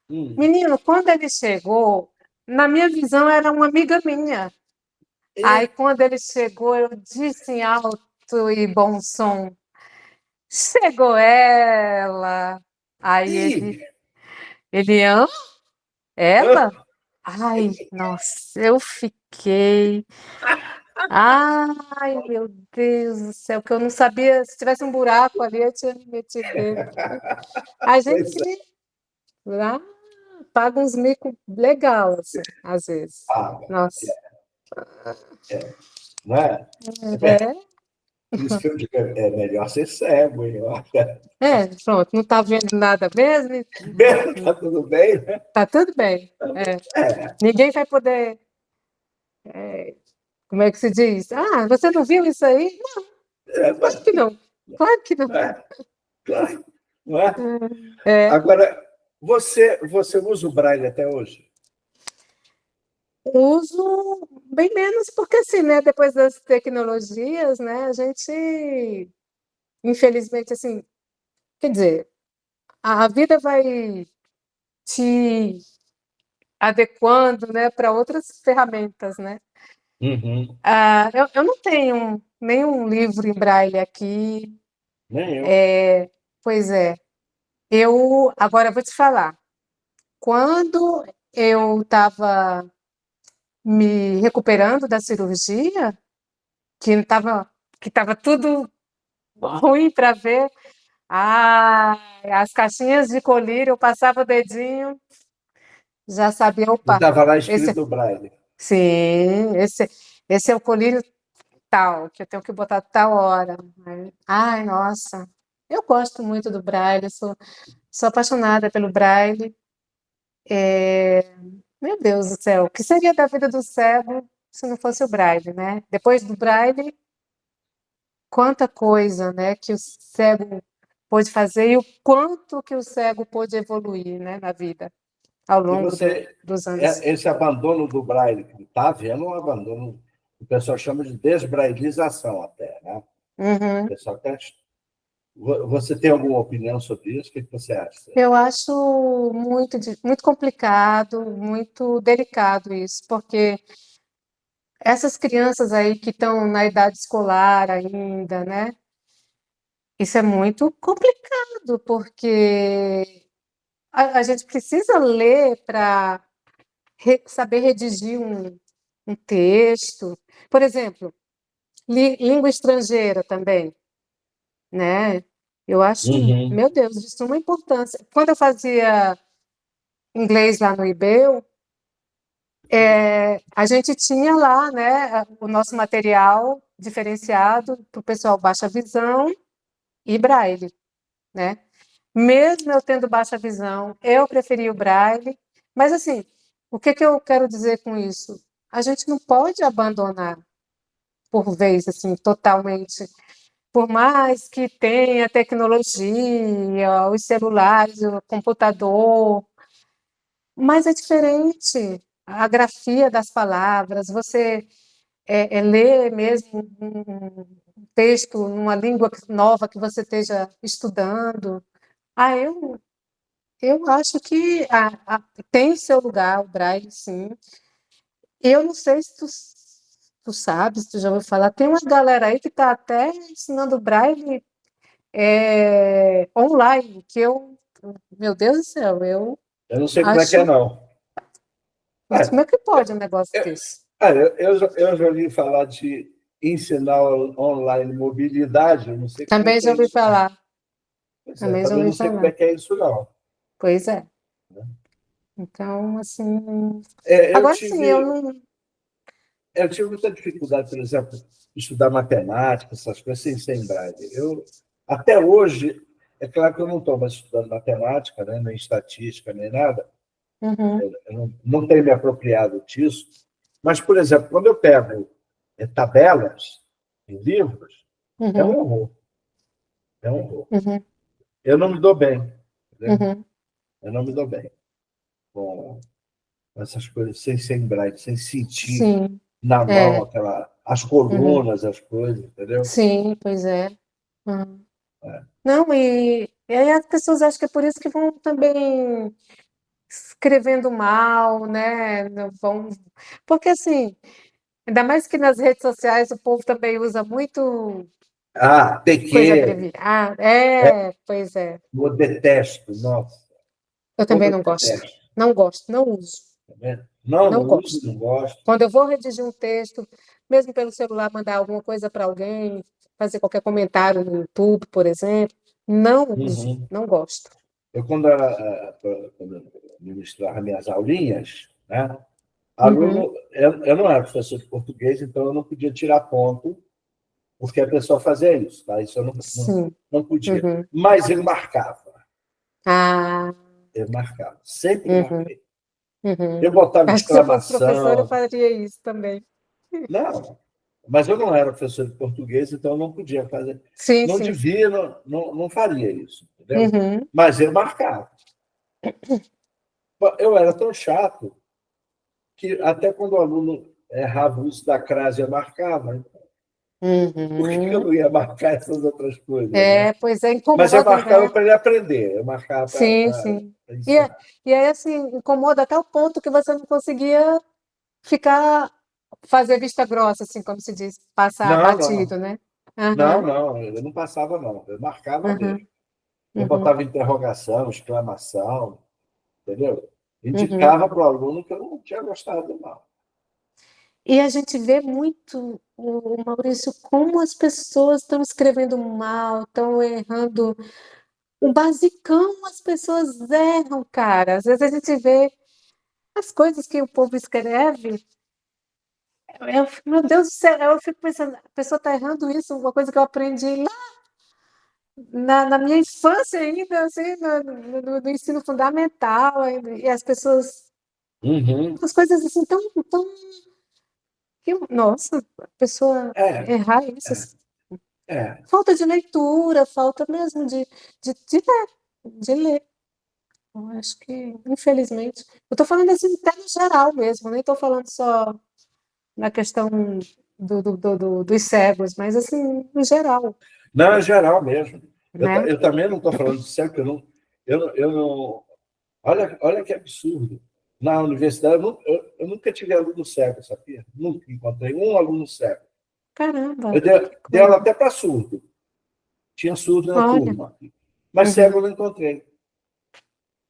Hum. Menino, quando ele chegou, na minha visão era uma amiga minha. Aí É. quando ele chegou, eu disse em alto e bom som, chegou ela. Aí ele, Ih, ele, hã? hã? Ela? Ai, nossa, eu fiquei. Ai, meu Deus do céu, que eu não sabia, se tivesse um buraco ali, eu tinha me metido dentro. A Pois é. gente lá paga uns mico legal, assim, às vezes. Paga. Nossa. Não é? É, Por isso que eu digo, é melhor ser cego. Hein? pronto, não tá vendo nada mesmo, Tá tudo bem, né? tá tudo bem. É, É, ninguém vai poder, como é que se diz? Ah, você não viu isso aí? é, Claro que não, claro que não. é, claro, não é? É, Agora, você usa o Braille até hoje? uso bem menos, porque assim, né, depois das tecnologias, né, a gente, infelizmente, assim, quer dizer, a vida vai te adequando, né, para outras ferramentas, né? Uhum. Ah, eu não tenho nenhum livro em braille aqui. Nem eu. Pois é. Agora eu vou te falar. Quando eu estava me recuperando da cirurgia, que estava tudo ruim para ver, ah, as caixinhas de colírio, eu passava o dedinho, já sabia, E opa, estava lá esse, escrito o Braille. sim, esse é o colírio tal, que eu tenho que botar tal hora. Ai, nossa, eu gosto muito do Braille, sou apaixonada pelo Braille. Meu Deus do céu, o que seria da vida do cego se não fosse o Braille, né? Depois do Braille, quanta coisa, né, que o cego pôde fazer e o quanto que o cego pôde evoluir, né, na vida ao E longo você, dos anos. esse abandono do Braille, que está havendo um abandono, o pessoal chama de desbrailização até, né? O Uhum. pessoal quer. Você tem alguma opinião sobre isso? O que você acha? Eu acho muito complicado, muito delicado isso, porque essas crianças aí que estão na idade escolar ainda, né? Isso é muito complicado, porque a gente precisa ler para saber redigir um texto. Por exemplo, língua estrangeira também, né? Eu acho, Uhum. meu Deus, de suma importância. Quando eu fazia inglês lá no IBEU, a gente tinha lá, né, o nosso material diferenciado para o pessoal baixa visão e braille, né? mesmo eu tendo baixa visão, eu preferi o Braille. Mas, assim, o que que eu quero dizer com isso? A gente não pode abandonar, por vez, assim, totalmente. Por mais que tenha tecnologia, os celulares, o computador, mas é diferente. A grafia das palavras, você ler mesmo um texto numa língua nova que você esteja estudando. Ah, eu acho que tem seu lugar o Braille, sim. Eu não sei se tu sabes, tu já ouviu falar, tem uma galera aí que está até ensinando Braille online, meu Deus do céu, eu Eu não sei como é que é, acho, não. mas como Ah, é que pode um negócio eu, desse? eu já ouvi falar de ensinar online mobilidade, eu não sei como é Também que já é ouvi isso, não. falar, Pois é, também já também ouvi não sei como é falar. que é isso, não. Pois é. Então, assim, É, agora sim, eu não. eu tive muita dificuldade, por exemplo, de estudar matemática, essas coisas, sem braille. Até hoje, é claro que eu não estou mais estudando matemática, né, nem estatística, nem nada, Uhum, eu não tenho me apropriado disso, mas, por exemplo, quando eu pego tabelas em livros, é um uhum, horror, é um horror. uhum, Eu não me dou bem, entendeu? uhum. Eu não me dou bem com essas coisas sem braille, sem sentir Sim, na mão é. as Uhum. colunas, as coisas, entendeu? Sim, pois é. Uhum. Não, e aí as pessoas acham que é por isso que vão também escrevendo mal, né? Não vão, porque assim, ainda mais que nas redes sociais o povo também usa muito Ah, coisa PQ, abreviada. Pois é. eu detesto, nossa, Eu como também eu não gosto. detesto. Não gosto, não uso. Tá vendo? Não, Não não uso, gosto. não gosto. Quando eu vou redigir um texto, mesmo pelo celular, mandar alguma coisa para alguém, fazer qualquer comentário no YouTube, por exemplo, não uso, Uhum. não gosto. Quando eu ministrava minhas aulinhas, né, Uhum. eu não era professor de português, então eu não podia tirar ponto, porque a pessoa fazia isso, tá? Isso eu Sim. não podia. Uhum. Mas eu marcava, Ah, sempre uhum, marquei. uhum. Eu botava Acho que se eu fosse professora, eu exclamação. faria isso também. Não, mas eu não era professor de português, então eu não podia fazer. Sim, Não sim. devia, não faria isso, entendeu? Uhum, Mas eu marcava. Eu era tão chato que até quando o aluno errava o uso da crase, eu marcava. Por que eu uhum. não ia marcar essas outras coisas, né? Pois é, Mas eu incomoda, marcava né? para ele aprender, eu marcava Sim, para sim. E, ensinar. e aí, assim, incomoda até o ponto que você não conseguia ficar, fazer vista grossa, assim, como se diz, passar Não, batido, não, né? não, Aham, não, eu não passava, não, eu marcava aham, mesmo. Eu uhum, botava interrogação, exclamação, entendeu? uhum. Indicava para o aluno que eu não tinha gostado, não. E a gente vê muito, o Maurício, como as pessoas estão escrevendo mal, estão errando. O basicão as pessoas erram, cara. Às vezes a gente vê as coisas que o povo escreve. Meu Deus do céu, eu fico pensando, a pessoa está errando isso, uma coisa que eu aprendi lá na minha infância ainda, assim, no ensino fundamental, ainda, e as pessoas, Uhum. as coisas assim, tão, nossa, a pessoa É, errar isso, assim. é. Falta de leitura, falta mesmo de ler. Eu acho que, infelizmente, eu estou falando assim, até no geral mesmo, nem estou falando só na questão dos cegos, mas assim, no geral, Não, é geral mesmo. né? Eu também não estou falando de cego, eu não. Olha que absurdo. Na universidade, eu nunca tive aluno cego, sabia? Nunca encontrei um aluno cego. Caramba, Eu dei aula coisa. até para surdo. Tinha surdo na Olha, turma. Mas cego uhum, eu não encontrei.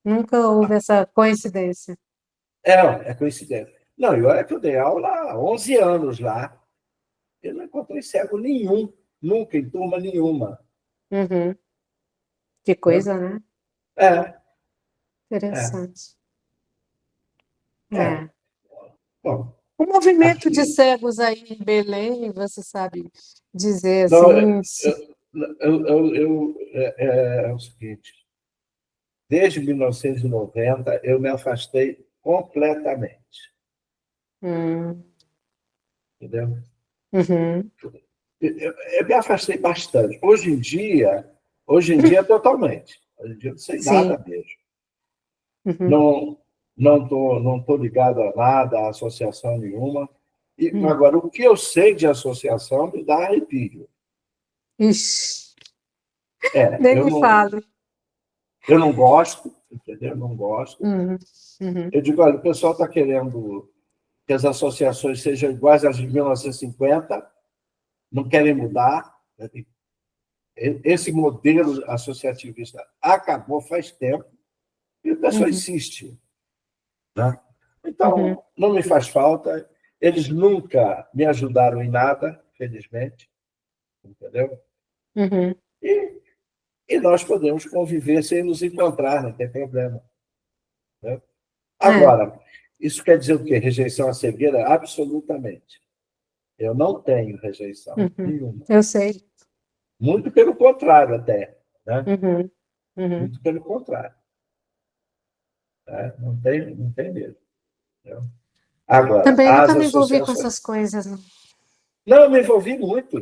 nunca houve essa coincidência. É, é coincidência. Não, e olha que eu dei aula há 11 anos lá. Eu não encontrei cego nenhum, nunca, em turma nenhuma. Uhum, que Né? coisa, né? É, é, Interessante. é. É. Bom, O movimento de aqui. cegos aí em Belém, você sabe dizer Não, assim? é o seguinte: desde 1990, eu me afastei completamente, Hum. entendeu? Uhum. Eu me afastei bastante. Hoje em dia, totalmente. Hoje em dia, eu não sei Sim. nada mesmo. Uhum. Não, não tô ligado a nada, a associação nenhuma. Hum. Agora, o que eu sei de associação me dá arrepio. Ixi, É, nem eu me não, fale. eu não gosto, entendeu? Não gosto. Uhum. Uhum. Eu digo, olha, o pessoal está querendo que as associações sejam iguais às de 1950, não querem mudar. Esse modelo associativista acabou faz tempo e o pessoal Uhum. insiste. Né? Uhum. Então, não me faz falta. Eles nunca me ajudaram em nada, felizmente, entendeu? Uhum. E, e nós podemos conviver sem nos encontrar, não tem problema. Né? É. Agora, isso quer dizer o quê? Rejeição à cegueira? Absolutamente. Eu não tenho rejeição Uhum. nenhuma. Eu sei. Muito pelo contrário, até. Né? Uhum. Uhum. Muito pelo contrário. Né? Não tem mesmo. Entendeu? Agora, Também as nunca me envolvi com associações. essas coisas, não. Não, eu me envolvi muito.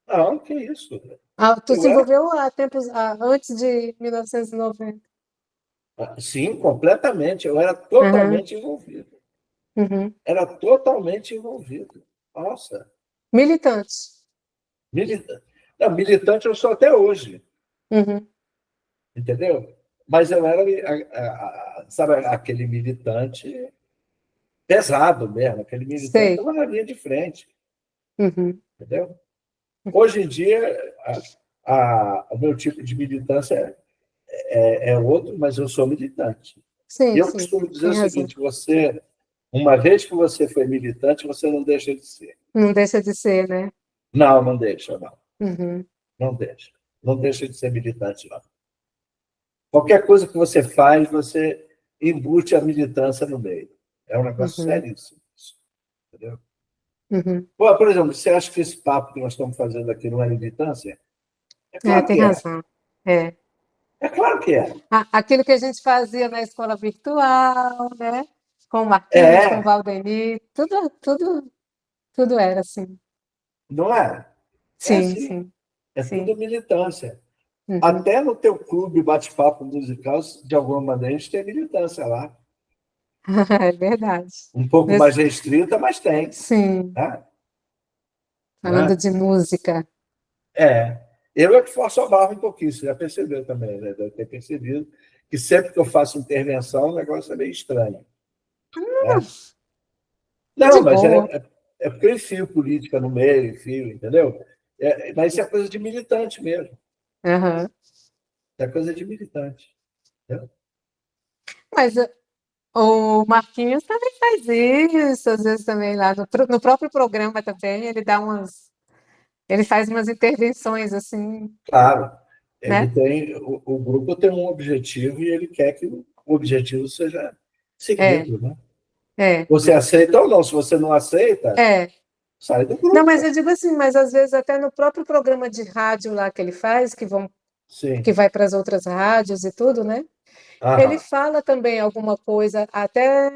Não, que isso. Ah, tu se Eu era, envolveu há tempos, antes de 1990. sim, completamente. Eu era Uhum. totalmente envolvido. Uhum. Era totalmente envolvido. Nossa, Militante. militante. Não, militante eu sou até hoje, Uhum. entendeu? Mas eu era, sabe, aquele militante pesado mesmo, aquele militante que Sei. estava na linha de frente, Uhum. entendeu? Hoje em dia, o meu tipo de militância é outro, mas eu sou militante. E Sim, eu sim. costumo dizer o Tem razão. seguinte: uma vez que você foi militante, você não deixa de ser. Não deixa de ser, né? Não, não deixa, não. Uhum. Não deixa. Não deixa de ser militante, não. Qualquer coisa que você faz, você embute a militância no meio. É um negócio Uhum. seríssimo. Entendeu? Uhum. Pô, por exemplo, você acha que esse papo que nós estamos fazendo aqui não é militância? É É, claro tem que é. razão. É. É claro que é. Aquilo que a gente fazia na escola virtual, né? Com o Marquinhos, com o É, Valdemir, tudo era assim. não é? É Sim, assim. sim, É sim. tudo militância. Uhum. Até no teu clube bate-papo musical, de alguma maneira, a gente tem militância lá. É verdade. Um pouco mais Nesse- restrita, mas tem. Sim, Né? falando Né? de música. É. Eu é que forço a barra um pouquinho, você já percebeu também, né? Deve ter percebido que sempre que eu faço intervenção, o negócio é meio estranho. Né? De Não, mas boa. é porque eu enfio política no meio, enfio, entendeu? Mas isso é coisa de militante mesmo. Aham. É coisa de militante. Entendeu? Mas o Marquinhos também faz isso, às vezes também lá no próprio programa também, ele faz umas intervenções assim, Claro, né? o grupo tem um objetivo e ele quer que o objetivo seja É, seguido, né? é, Você aceita ou não? Se você não aceita, é. sai do Não, mas grupo. eu digo assim, mas às vezes até no próprio programa de rádio lá que ele faz, que Sim. vai para as outras rádios e tudo, né? Ele Aham. fala também alguma coisa, até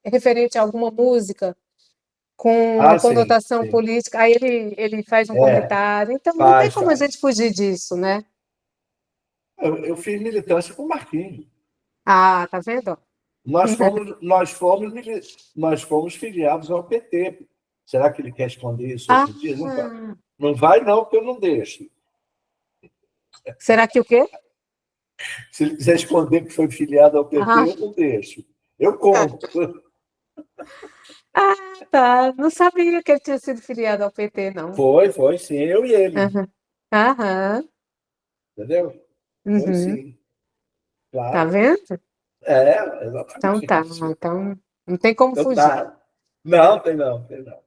referente a alguma música com uma Ah, sim, conotação sim. política, aí ele faz um É, comentário. Então não tem faz, como a faz. gente fugir disso, né? Eu fiz militância com o Marquinhos. Ah, tá vendo? Nós fomos filiados ao PT. Será que ele quer esconder isso Ah, hoje em dia? Não vai, não vai não, porque eu não deixo. será que o quê? Se ele quiser esconder que foi filiado ao PT, Ah, eu não deixo. Eu conto. ah, tá. Não sabia que ele tinha sido filiado ao PT, não. Foi, sim, eu e ele. Aham, aham, Entendeu? Foi uhum. sim, Tá claro. vendo? É, Então exatamente tá. isso. Então não tem como Então fugir. tá. Não, tem não, tem não.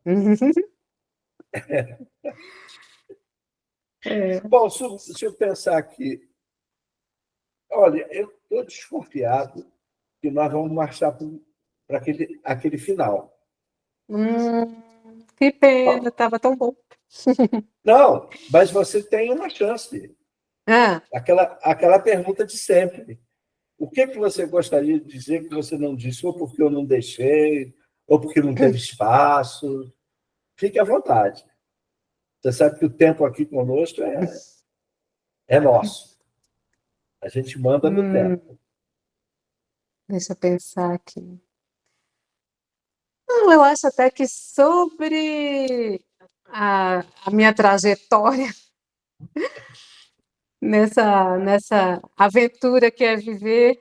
É. Bom, se eu pensar aqui, olha, eu estou desconfiado que nós vamos marchar para aquele final. Que pena, tava tão bom. Não, mas você tem uma chance. Ah, Aquela pergunta de sempre. o que você gostaria de dizer que você não disse, ou porque eu não deixei, ou porque não teve espaço? Fique à vontade. Você sabe que o tempo aqui conosco é nosso. A gente manda no Hum, tempo. deixa eu pensar aqui. Não, eu acho até que sobre a minha trajetória nessa aventura que é viver,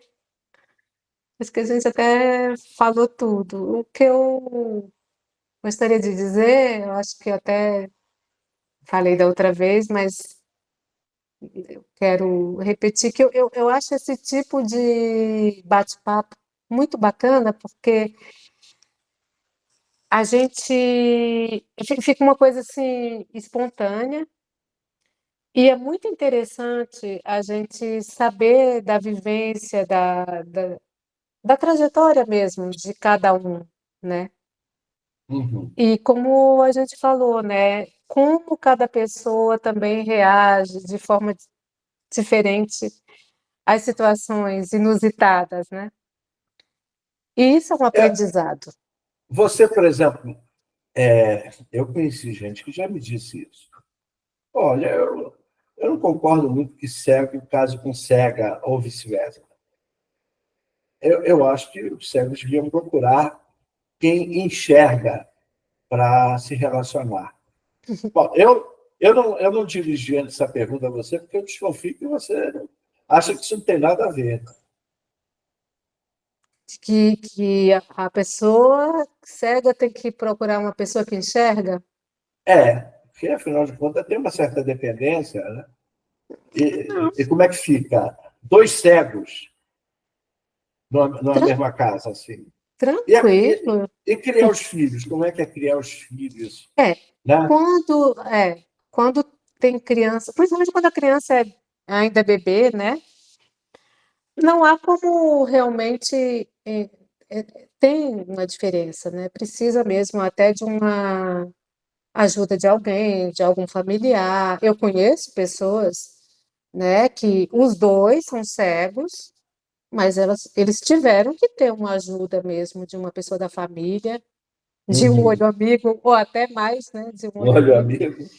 acho que a gente até falou tudo. O que eu gostaria de dizer, eu acho que eu até falei da outra vez, mas eu quero repetir que eu acho esse tipo de bate-papo muito bacana, porque a gente fica uma coisa assim espontânea e é muito interessante a gente saber da vivência, da trajetória mesmo de cada um, né? Uhum. E como a gente falou, né? Como cada pessoa também reage de forma diferente às situações inusitadas, né? E isso é um É, aprendizado. você, por exemplo, eu conheci gente que já me disse isso. Olha, eu não concordo muito que cego case com cega ou vice-versa. Eu acho que os cegos deviam procurar quem enxerga para se relacionar. Bom, eu não dirigi essa pergunta a você porque eu desconfio que você acha que isso não tem nada a ver. Que a pessoa cega tem que procurar uma pessoa que enxerga? Porque afinal de contas tem uma certa dependência, né? Não, E como é que fica? Dois cegos numa tran- mesma casa, assim. E, tranquilo. e criar os filhos? Como é que é criar os filhos? É, Né? quando tem criança, principalmente quando a criança é ainda bebê, né? Não há como realmente tem uma diferença, né? Precisa mesmo até de uma ajuda de alguém, de algum familiar. Eu conheço pessoas, né, que os dois são cegos, mas eles tiveram que ter uma ajuda mesmo de uma pessoa da família, de um Uhum. olho amigo, ou até mais, né, de um olho Olha, amigo, amigo.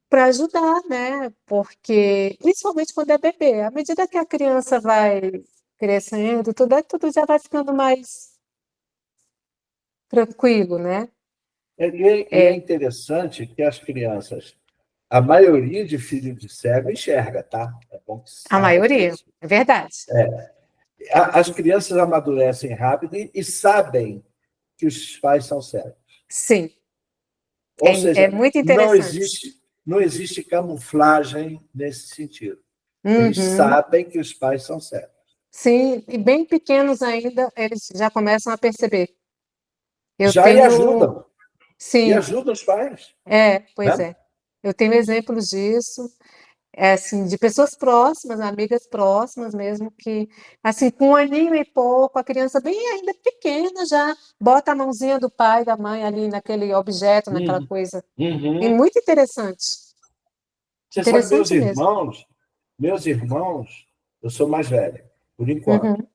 para ajudar, né? Porque, principalmente quando é bebê, à medida que a criança vai crescendo, tudo já vai ficando mais tranquilo, né? E é interessante que as crianças, a maioria de filhos de cego enxerga, tá? É bom que A saiba maioria, disso. é verdade. As crianças amadurecem rápido e sabem que os pais são cegos. Sim, Ou é seja, muito interessante. não existe camuflagem nesse sentido. Eles Uhum. sabem que os pais são cegos. Sim, e bem pequenos ainda, eles já começam a perceber. Eu Já tenho, e sim, ajudam os pais. pois Né? é. Eu tenho exemplos disso, assim, de pessoas próximas, amigas próximas mesmo, que, assim, com um aninho e pouco, a criança bem ainda pequena já bota a mãozinha do pai, da mãe ali naquele objeto, naquela Uhum. coisa. E Uhum. muito interessante. Você sabe, Interessante mesmo. meus irmãos, eu sou mais velho, por enquanto. Uhum.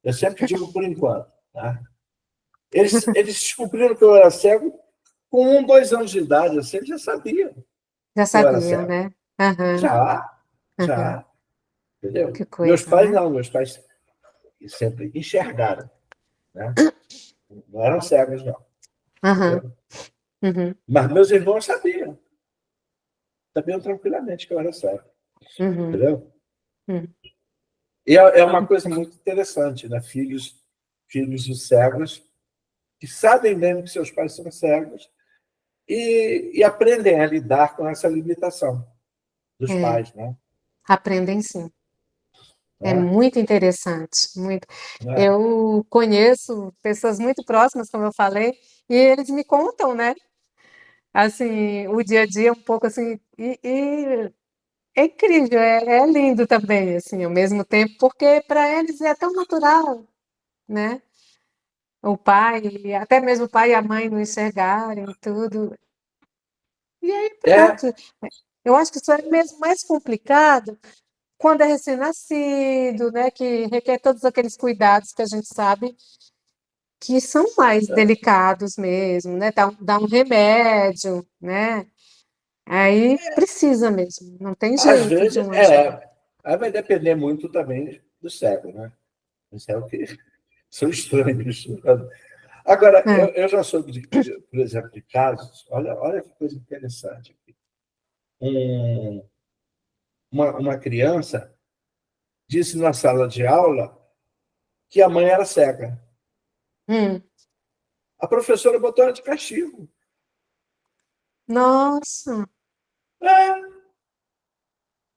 Eu sempre digo por enquanto. Tá? Eles descobriram que eu era cego com 2 anos de idade. Assim, eles já sabiam Já que eu era sabiam, cego. né? Aham, Já, aham. já. Entendeu? Que Meus coisa, pais né? não, meus pais sempre enxergaram. Né? Não eram cegos, não. Aham, Entendeu? uhum, Mas meus irmãos sabiam tranquilamente que eu era cego. uhum, Entendeu? uhum. E é uma coisa muito interessante, né? Filhos de cegos que sabem mesmo que seus pais são cegos e aprendem a lidar com essa limitação dos É, pais, né? aprendem sim. É Né? muito interessante, muito. Né? Eu conheço pessoas muito próximas, como eu falei, e eles me contam, né? Assim, o dia a dia um pouco assim, e é incrível, é lindo também, assim, ao mesmo tempo, porque para eles é tão natural, né? O pai, até mesmo o pai e a mãe não enxergarem tudo. E aí, É, pronto. Eu acho que isso é mesmo mais complicado, quando é recém-nascido, né, que requer todos aqueles cuidados que a gente sabe que são mais delicados mesmo, né? Dá um remédio, né? Aí precisa mesmo, não tem Às jeito de vezes, uma ajuda. aí vai depender muito também do cego, né? O cego que são estranhos. Agora, É. eu já soube, por exemplo, de casos, olha que coisa interessante. Um, uma criança disse na sala de aula que a mãe era cega. Hum. A professora botou ela de castigo. Nossa, É,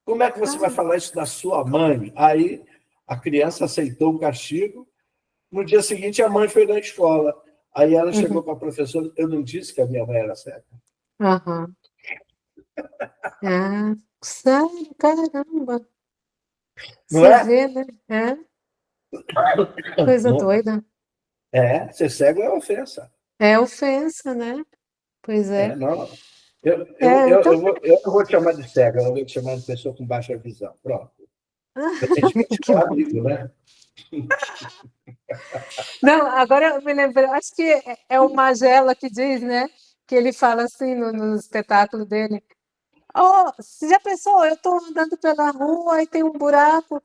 como é que você vai cara. falar isso da sua mãe? Aí a criança aceitou o castigo. No dia seguinte, a mãe foi na escola. Aí ela chegou Uhum. para a professora: eu não disse que a minha mãe era cega. Aham. Ah, sério, caramba. Não Você é? vê, né? É, coisa Não, doida. ser cego é ofensa. É ofensa, né? Pois é. Não. Eu, eu, É, eu, então. eu não vou te chamar de cega, eu vou te chamar de pessoa com baixa visão. Pronto. A gente Que continua bom. amigo, né? Não, agora eu me lembrei, acho que é o Magela que diz, né? Que ele fala assim no espetáculo dele. Oh, você já pensou? Eu estou andando pela rua e tem um buraco.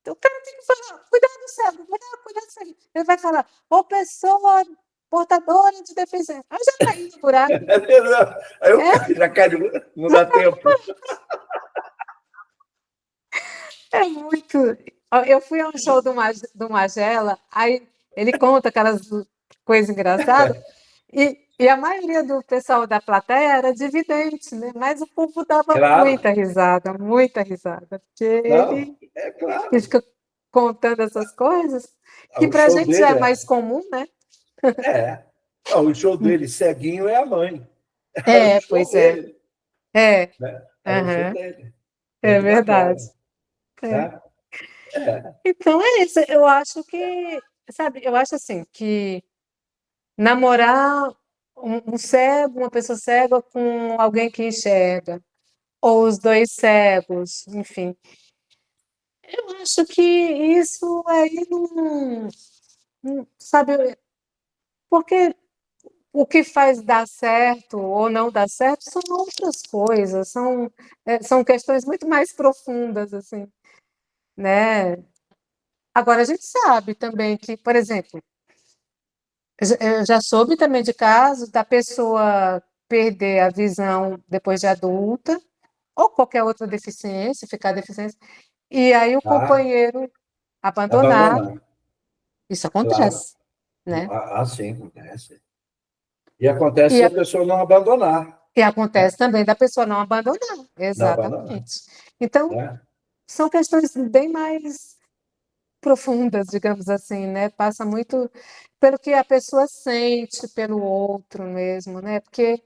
O cara tem que falar, cuidado cego, cuidado cego. Ele vai falar, ô pessoa portadora de deficiência. Aí já caí no buraco. Aí eu É, já caio, não dá tempo. é muito. Ó, eu fui a um show do Magela, aí ele conta aquelas coisas engraçadas, e a maioria do pessoal da plateia era dividente, né? Mas o povo dava Claro. muita risada, porque Não, ele claro. fica contando essas coisas, que O para a show gente já é dele mais comum, né? é. Não, o show dele, ceguinho, é a mãe. É o É, show pois é. dele. É, Né? É o show aham, dele. é Muito verdade. bacana. É. Né? É. Então é isso. Eu acho que, sabe, eu acho assim que namorar um cego, uma pessoa cega com alguém que enxerga, ou os dois cegos, enfim. Eu acho que isso aí sabe, porque o que faz dar certo ou não dar certo são outras coisas, são questões muito mais profundas, assim, né? Agora, a gente sabe também que, por exemplo, eu já soube também de casos da pessoa perder a visão depois de adulta, ou qualquer outra deficiência, ficar deficiente, e aí o Ah, companheiro abandonar. abandonar. Isso Claro. acontece, né? Sim, acontece. E acontece E, se a pessoa não abandonar. e Né? acontece também da pessoa não abandonar, Não abandonar. exatamente. Então, Né? são questões bem mais profundas, digamos assim, né? Passa muito pelo que a pessoa sente pelo outro mesmo, né? Porque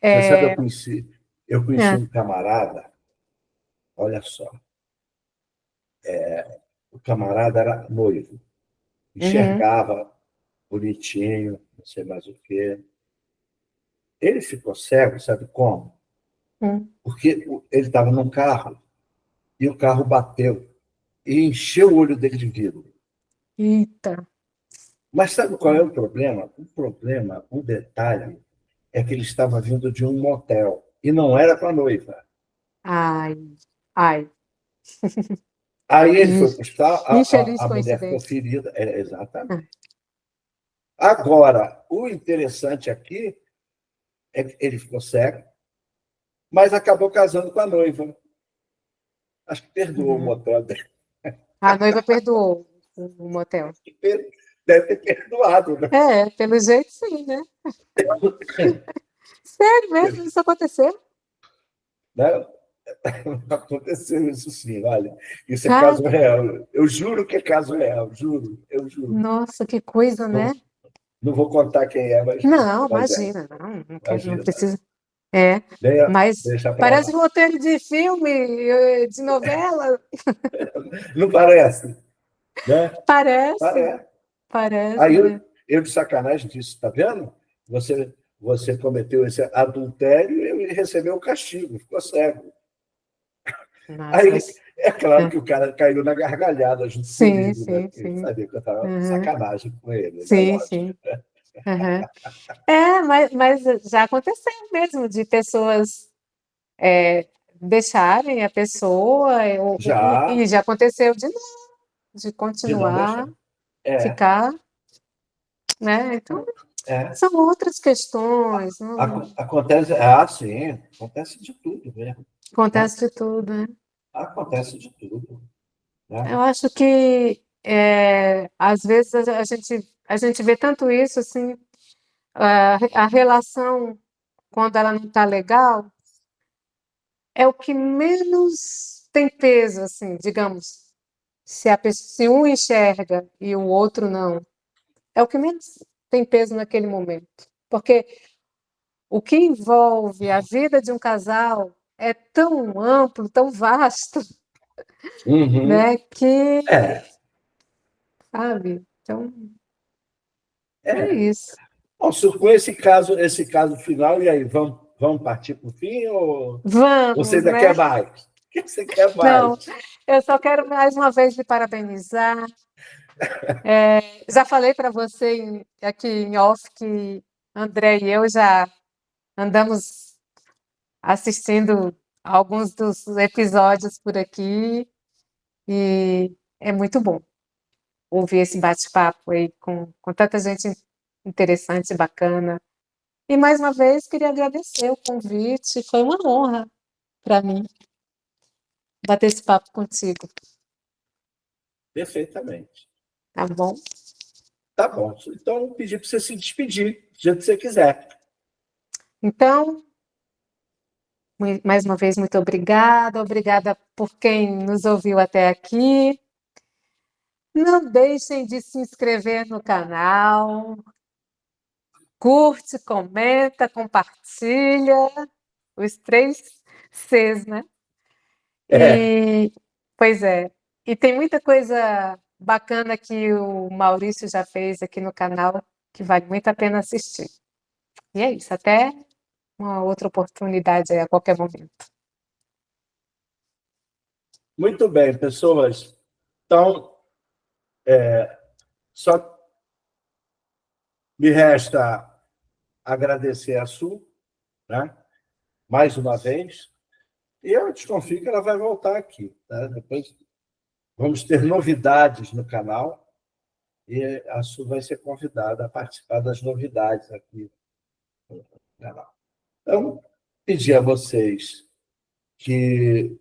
Você sabe, é, eu conheci é, um camarada, olha só, o camarada era noivo, uhum, enxergava bonitinho, não sei mais o quê. Ele ficou cego, sabe como? hum. Porque ele estava num carro e o carro bateu e encheu o olho dele de vidro. Eita, Mas sabe qual é o problema? O problema, o detalhe, é que ele estava vindo de um motel e não era com a noiva. ai, ai, Aí ele foi in- para o hospital, infeliz a mulher ficou coincidência. ferida. Ah, Exatamente. Agora, o interessante aqui é que ele ficou cego, mas acabou casando com a noiva. Acho que perdoou o uhum. motel dele. A noiva perdoou o motel. Deve ter perdoado, né? É, pelo jeito sim, né? Sério mesmo, isso aconteceu? Né? Aconteceu isso sim, olha. Isso é caso Cara, real. Eu juro que é caso real, juro, eu juro. nossa, que coisa, Não, né? não vou contar quem é, Não, mas é. imagina, não Imagina. precisa. É, mas Deixa para parece lá. roteiro de filme, de novela. Não parece, né? Parece, Parece. parece, Aí né? eu de sacanagem disse, tá vendo? Você cometeu esse adultério e recebeu o castigo, ficou cego. Aí, Nossa, é claro que o cara caiu na gargalhada junto sim, comigo, né? sim, Porque ele sim. sabia que eu estava Uhum. sacanagem com ele, né? Sim, Lógico. sim. Uhum. Mas já aconteceu mesmo de pessoas deixarem a pessoa, e Já, já aconteceu de não, de de não continuar, deixar. É, ficar, né? Então, é. são outras questões, Acontece, sim, acontece de tudo mesmo, né? acontece de tudo, né? Acontece de tudo, né? Eu acho que às vezes a gente vê tanto isso assim, a relação quando ela não está legal é o que menos tem peso, assim, digamos. Se um enxerga e o outro não, é o que menos tem peso naquele momento. Porque o que envolve a vida de um casal é tão amplo, tão vasto, Uhum. né, que, É, sabe? Então, é é. isso. Bom, com esse caso final, e aí, vamos partir para o fim ou você Vamos, ainda né? quer mais? O que você quer Não, mais? eu só quero mais uma vez lhe parabenizar. Já falei para você aqui em off que André e eu já andamos assistindo alguns dos episódios por aqui e é muito bom ouvir esse bate-papo aí com tanta gente interessante e bacana. E mais uma vez queria agradecer o convite, foi uma honra para mim bater esse papo contigo, Perfeitamente. tá bom? Tá bom. Então, eu pedi para você se despedir, do jeito que você quiser. Então, mais uma vez, muito obrigada. Obrigada por quem nos ouviu até aqui. Não deixem de se inscrever no canal. Curte, comenta, compartilha. Os 3 Cs, né? É, E, pois é. E tem muita coisa bacana que o Maurício já fez aqui no canal que vale muito a pena assistir. E é isso. Até uma outra oportunidade aí a qualquer momento. muito bem, pessoas. Então, só me resta agradecer a Su, né? Mais uma vez. E eu desconfio que ela vai voltar aqui. Tá? Depois vamos ter novidades no canal e a Su vai ser convidada a participar das novidades aqui no canal. Então, pedir a vocês que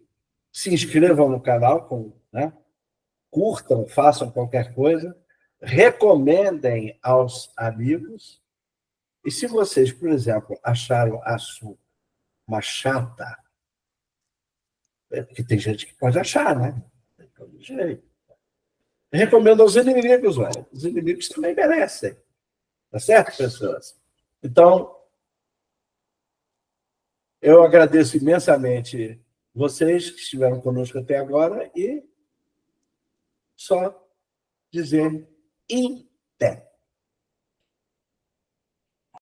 se inscrevam no canal, né? Curtam, façam qualquer coisa, recomendem aos amigos. E se vocês, por exemplo, acharam a Su uma chata, porque tem gente que pode achar, né? Tem todo jeito. Recomendo aos inimigos, velho. Os inimigos também merecem. Tá certo, pessoas? Então, eu agradeço imensamente vocês que estiveram conosco até agora e só dizer em pé.